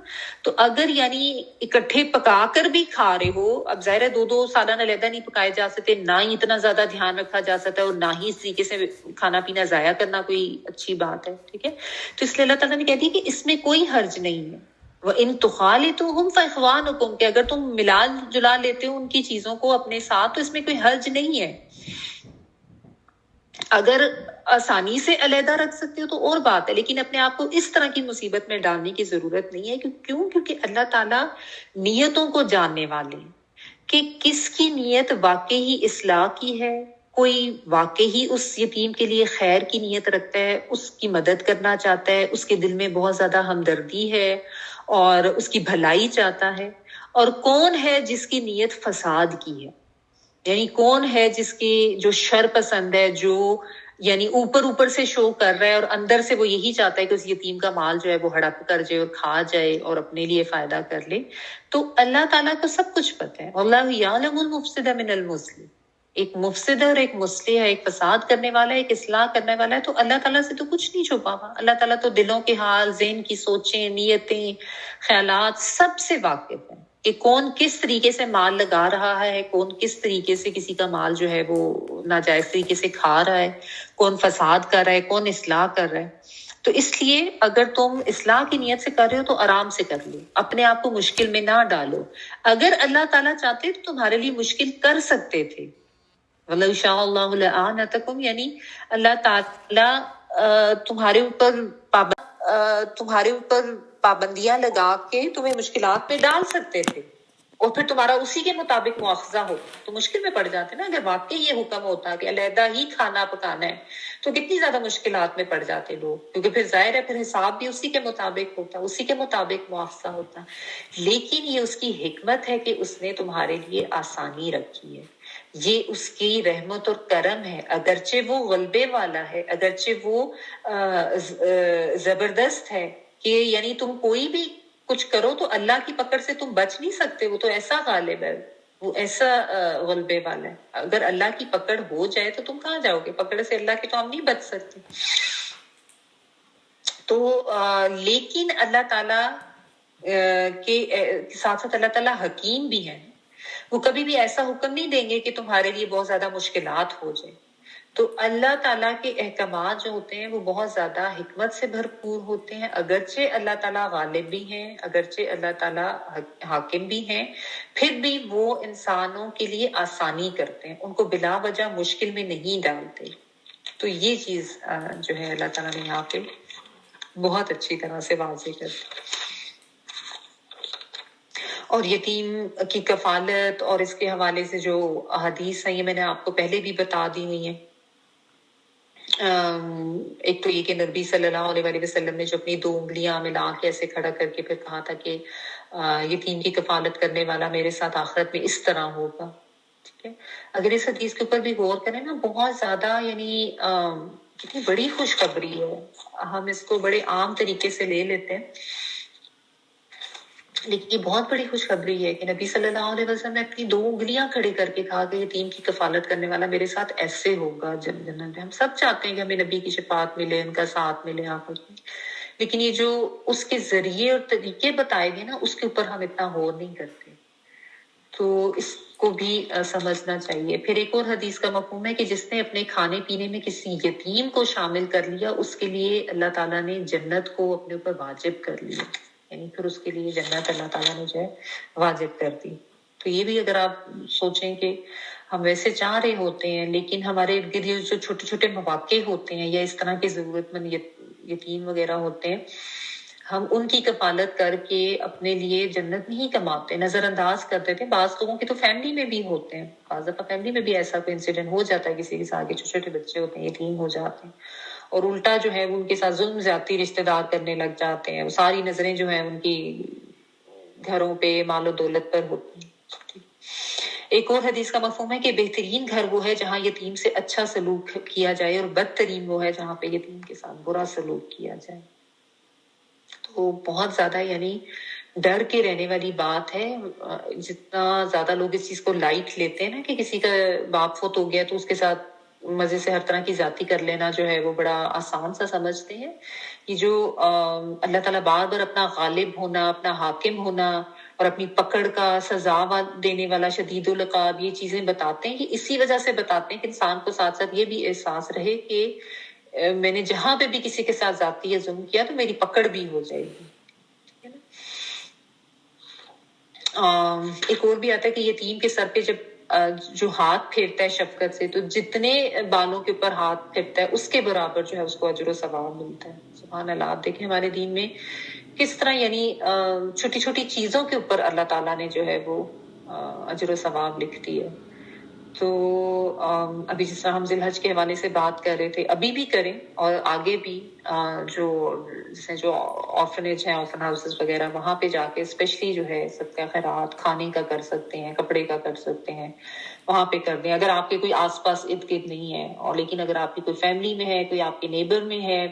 Speaker 1: تو اگر یعنی اکٹھے پکا کر بھی کھا رہے ہو، اب ظاہر ہے دو سالن علیحدہ نہیں پکائے جا سکتے، نہ ہی اتنا زیادہ دھیان رکھا جا سکتا ہے اور نہ ہی اس طریقے سے کھانا پینا ضائع کرنا کوئی اچھی بات ہے. ٹھیک ہے، تو اس لیے اللہ تعالیٰ نے کہہ دیا کہ اس میں کوئی حرج نہیں ہے. وَإِن تُخَالِطُوهُمْ فَإِخْوَانُكُمْ، کہ اگر تم ملا جلا لیتے ہو ان کی چیزوں کو اپنے ساتھ تو اس میں کوئی حرج نہیں ہے. اگر آسانی سے علیحدہ رکھ سکتے ہو تو اور بات ہے، لیکن اپنے آپ کو اس طرح کی مصیبت میں ڈالنے کی ضرورت نہیں ہے. کیونکہ اللہ تعالیٰ نیتوں کو جاننے والے ہیں کہ کس کی نیت واقعی اصلاح کی ہے، کوئی واقعی اس یتیم کے لیے خیر کی نیت رکھتا ہے، اس کی مدد کرنا چاہتا ہے، اس کے دل میں بہت زیادہ ہمدردی ہے اور اس کی بھلائی چاہتا ہے، اور کون ہے جس کی نیت فساد کی ہے. یعنی کون ہے جس کی جو شر پسند ہے، جو یعنی اوپر سے شو کر رہا ہے اور اندر سے وہ یہی چاہتا ہے کہ اس یتیم کا مال جو ہے وہ ہڑپ کر جائے اور کھا جائے اور اپنے لیے فائدہ کر لے. تو اللہ تعالیٰ کو سب کچھ پتہ ہے. اللہ یعلم المفسد من المصلح، ایک مفسد اور ایک مصلح ہے، ایک فساد کرنے والا ہے، ایک اصلاح کرنے والا ہے. تو اللہ تعالیٰ سے تو کچھ نہیں چھپا ہوا. اللہ تعالیٰ تو دلوں کے حال، ذہن کی سوچیں، نیتیں، خیالات سب سے واقف ہے کہ کون کس طریقے سے مال لگا رہا ہے، کون کس طریقے سے کسی کا مال جو ہے وہ ناجائز طریقے سے کھا رہا ہے، کون فساد کر رہا ہے، کون اصلاح کر رہا ہے. تو اس لیے اگر تم اصلاح کی نیت سے کر رہے ہو تو آرام سے کر لو، اپنے آپ کو مشکل میں نہ ڈالو. اگر اللہ تعالیٰ چاہتے تو تمہارے لیے مشکل کر سکتے تھے. وَلَوْ شَاءَ اللَّهُ لَأَعْنَتَكُمْ، یعنی اللہ تعالیٰ تمہارے اوپر پابندیاں لگا کے تمہیں مشکلات میں ڈال سکتے تھے اور پھر تمہارا اسی کے مطابق مواخذہ ہو تو مشکل میں پڑ جاتے نا. اگر واقعی یہ حکم ہوتا کہ علیحدہ ہی کھانا پکانا ہے تو کتنی زیادہ مشکلات میں پڑ جاتے لوگ، کیونکہ پھر ظاہر ہے پھر حساب بھی اسی کے مطابق ہوتا، اسی کے مطابق مواخذہ ہوتا. لیکن یہ اس کی حکمت ہے کہ اس نے تمہارے لیے آسانی رکھی ہے، یہ اس کی رحمت اور کرم ہے. اگرچہ وہ غلبے والا ہے، اگرچہ وہ زبردست ہے کہ یعنی تم کوئی بھی کچھ کرو تو اللہ کی پکڑ سے تم بچ نہیں سکتے. وہ تو ایسا غالب ہے، وہ ایسا غلبے والا ہے. اگر اللہ کی پکڑ ہو جائے تو تم کہاں جاؤ گے؟ پکڑ سے اللہ کی تو ہم نہیں بچ سکتے. تو لیکن اللہ تعالیٰ کے ساتھ ساتھ اللہ تعالیٰ حکیم بھی ہے. وہ کبھی بھی ایسا حکم نہیں دیں گے کہ تمہارے لیے بہت زیادہ مشکلات ہو جائے. تو اللہ تعالیٰ کے احکامات جو ہوتے ہیں وہ بہت زیادہ حکمت سے بھرپور ہوتے ہیں. اگرچہ اللہ تعالیٰ غالب بھی ہیں، اگرچہ اللہ تعالیٰ حاکم بھی ہیں، پھر بھی وہ انسانوں کے لیے آسانی کرتے ہیں، ان کو بلا وجہ مشکل میں نہیں ڈالتے. تو یہ چیز جو ہے اللہ تعالیٰ نے یہاں پہ بہت اچھی طرح سے واضح کر دی. اور یتیم کی کفالت اور اس کے حوالے سے جو احادیث ہیں یہ میں نے آپ کو پہلے بھی بتا دی ہوئی ہیں. ایک تو یہ کہ نبی صلی اللہ علیہ وسلم نے جو اپنی 2 انگلیاں ملا کے ایسے کھڑا کر کے پھر کہا تھا کہ یتیم کی کفالت کرنے والا میرے ساتھ آخرت میں اس طرح ہوگا. ٹھیک ہے، اگر اس حدیث کے اوپر بھی غور کریں نا، بہت زیادہ یعنی کتنی بڑی خوشخبری ہے. ہم اس کو بڑے عام طریقے سے لے لیتے ہیں لیکن یہ بہت بڑی خوشخبری ہے کہ نبی صلی اللہ علیہ وسلم نے اپنی 2 انگلیاں کھڑی کر کے کہا کہ یتیم کی کفالت کرنے والا میرے ساتھ ایسے ہوگا جنت میں. ہم سب چاہتے ہیں کہ ہمیں نبی کی شفاعت ملے، ان کا ساتھ ملے آخر میں، لیکن یہ جو اس کے ذریعے اور طریقے بتائے گئے نا اس کے اوپر ہم اتنا غور نہیں کرتے. تو اس کو بھی سمجھنا چاہیے. پھر ایک اور حدیث کا مفہوم ہے کہ جس نے اپنے کھانے پینے میں کسی یتیم کو شامل کر لیا اس کے لیے اللہ تعالیٰ نے جنت کو اپنے اوپر واجب کر لیا، یعنی پھر اس کے لیے جنت اللہ تعالیٰ نے جو ہے واجب کر دی. تو یہ بھی اگر آپ سوچیں کہ ہم ویسے چاہ رہے ہوتے ہیں لیکن ہمارے ارد گرد جو چھوٹے چھوٹے مواقع ہوتے ہیں یا اس طرح کے ضرورت مند یتیم وغیرہ ہوتے ہیں، ہم ان کی کفالت کر کے اپنے لیے جنت نہیں کماتے، نظر انداز کر دیتے ہیں۔ بعض لوگوں کی تو فیملی میں بھی ہوتے ہیں، بعض دفعہ فیملی میں بھی ایسا کوئی انسیڈنٹ ہو جاتا ہے، کسی کے ساتھ چھوٹے چھوٹے بچے ہوتے ہیں یتیم ہو جاتے ہیں، اور الٹا جو ہے وہ ان کے ساتھ ظلم زیادتی رشتے دار کرنے لگ جاتے ہیں، وہ ساری نظریں جو ہیں ان کی گھروں پہ، مال و دولت پر ہوتی ہیں۔ ایک اور حدیث کا مفہوم ہے کہ بہترین گھر وہ ہے جہاں یتیم سے اچھا سلوک کیا جائے، اور بدترین وہ ہے جہاں پہ یتیم کے ساتھ برا سلوک کیا جائے۔ تو بہت زیادہ یعنی ڈر کے رہنے والی بات ہے۔ جتنا زیادہ لوگ اس چیز کو لائٹ لیتے ہیں نا کہ کسی کا باپ فوت ہو گیا تو اس کے ساتھ مزے سے ہر طرح کی ذاتی کر لینا جو ہے وہ بڑا آسان سا سمجھتے ہیں، کہ جو اللہ تعالیٰ بار بار اپنا غالب ہونا، اپنا حاکم ہونا اور اپنی پکڑ کا سزا دینے والا شدید العقاب، یہ چیزیں بتاتے ہیں، یہ اسی وجہ سے بتاتے ہیں کہ انسان کو ساتھ ساتھ یہ بھی احساس رہے کہ میں نے جہاں پہ بھی کسی کے ساتھ ذاتی یا ظلم کیا تو میری پکڑ بھی ہو جائے گی۔ ایک اور بھی آتا ہے کہ یتیم کے سر پہ جب جو ہاتھ پھیرتا ہے شفقت سے، تو جتنے بالوں کے اوپر ہاتھ پھیرتا ہے اس کے برابر جو ہے اس کو اجر و ثواب ملتا ہے۔ سبحان اللہ۔ آپ دیکھیں ہمارے دین میں کس طرح یعنی چھوٹی چھوٹی چیزوں کے اوپر اللہ تعالیٰ نے جو ہے وہ اجر و ثواب لکھ دی ہے۔ تو ابھی جس طرح ہم ذی الحج کے حوالے سے بات کر رہے تھے، ابھی بھی کریں اور آگے بھی جو آرفنیج ہیں، آرفن ہاؤسز وغیرہ، وہاں پہ جا کے اسپیشلی جو ہے صدقہ خیرات کھانے کا کر سکتے ہیں، کپڑے کا کر سکتے ہیں، وہاں پہ کر دیں۔ اگر آپ کے کوئی آس پاس ارد گرد نہیں ہے، اور لیکن اگر آپ کی کوئی فیملی میں ہے، کوئی آپ کے نیبر میں ہے،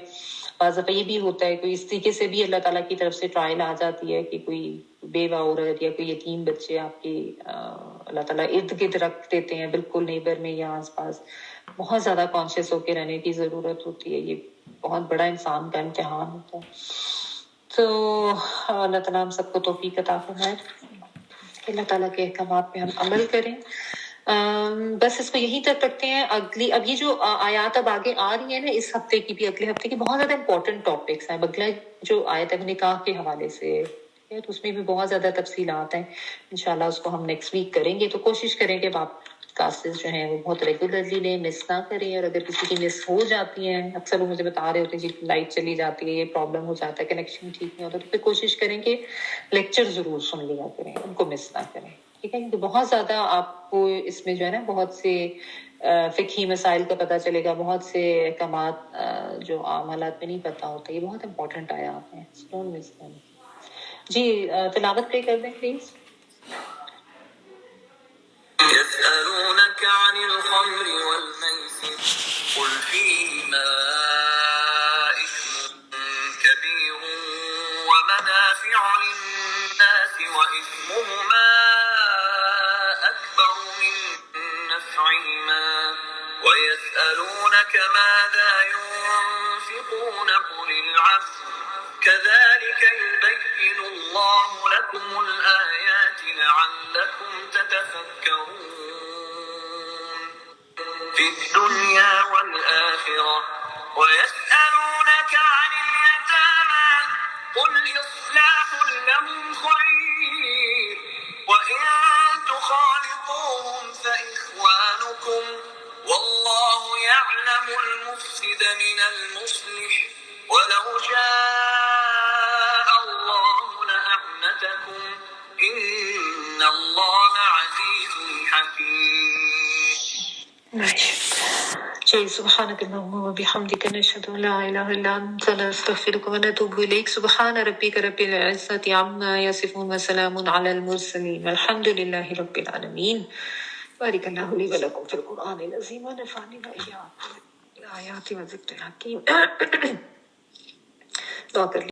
Speaker 1: بعض دفعہ یہ بھی ہوتا ہے کوئی اس طریقے سے بھی اللہ تعالیٰ کی طرف سے ٹرائل آ جاتی ہے کہ کوئی بیوہ عورت یا کوئی یتیم بچے آپ کے اللہ تعالیٰ ارد گرد رکھ دیتے ہیں، بالکل نیبر میں یا آس پاس۔ بہت زیادہ کانشیس ہو کے رہنے کی ضرورت ہوتی ہے، یہ بہت بڑا انسان کا امتحان ہوتا ہے۔ تو اللہ تعالیٰ ہم سب کو توفیق عطا فرمائے کہ اللہ تعالیٰ کے احکامات پہ ہم عمل کریں۔ بس اس کو یہیں تک رکھتے ہیں۔ اب یہ جو آیات اب آگے آ رہی ہیں نا، اس ہفتے کی بھی اگلے ہفتے کی، بہت زیادہ امپورٹنٹ ٹاپکس ہیں۔ اگلا جو آیت ہے نکاح کے حوالے سے ہے، تو اس میں بھی بہت زیادہ تفصیلات ہیں۔ انشاءاللہ اس کو ہم نیکسٹ ویک کریں گے۔ تو کوشش کریں کہ آپ کلاسز جو ہیں وہ بہت ریگولرلی لیں، مس نہ کریں، اور اگر کسی کی مس ہو جاتی ہیں، اکثر وہ مجھے بتا رہے ہوتے ہیں جی لائٹ چلی جاتی ہے، یہ پرابلم ہو جاتا ہے، کنیکشن ٹھیک نہیں ہوتا، تو پھر کوشش کریں کہ لیکچر ضرور سن لیا کریں، ان کو مس نہ کریں، ٹھیک ہے؟ کیونکہ بہت زیادہ آپ کو اس میں جو ہے نا بہت سے فقہی مسائل کا پتہ چلے گا، بہت سے احکامات جو عام حالات میں نہیں پتہ ہوتا، یہ بہت امپورٹنٹ آیات ہیں، ڈونٹ مس دیم۔ جی تلاوت پہ کر دیں پلیز۔
Speaker 2: يسألونك عن الخمر والميسر قل فيهما إثم كبير ومنافع للناس وإثمهما أكبر من نفعهما ويسألونك ماذا ينفقون قل العفو كذلك يبين الله لكم الآيات لعلكم تتفكرون في الدنيا والآخرة ويسألونك عن اليتامى قل إصلاح لهم خير وإن تخالطوهم فإخوانكم والله يعلم المفسد من المصلح ولو شاء الله لأعنتكم إن الله عزيز حكيم۔
Speaker 1: جی سبحانك اللهم وبحمدك نشهد ان لا اله الا انت نستغفرك ونتوب اليك۔ سبحان ربك رب العزة عما يصفون وسلام على المرسلين والحمد لله رب العالمين۔ بارك الله لي ولكم في القرآن العظيم ونفعني وإياكم بالآيات والذكر الحكيم۔ دعا کر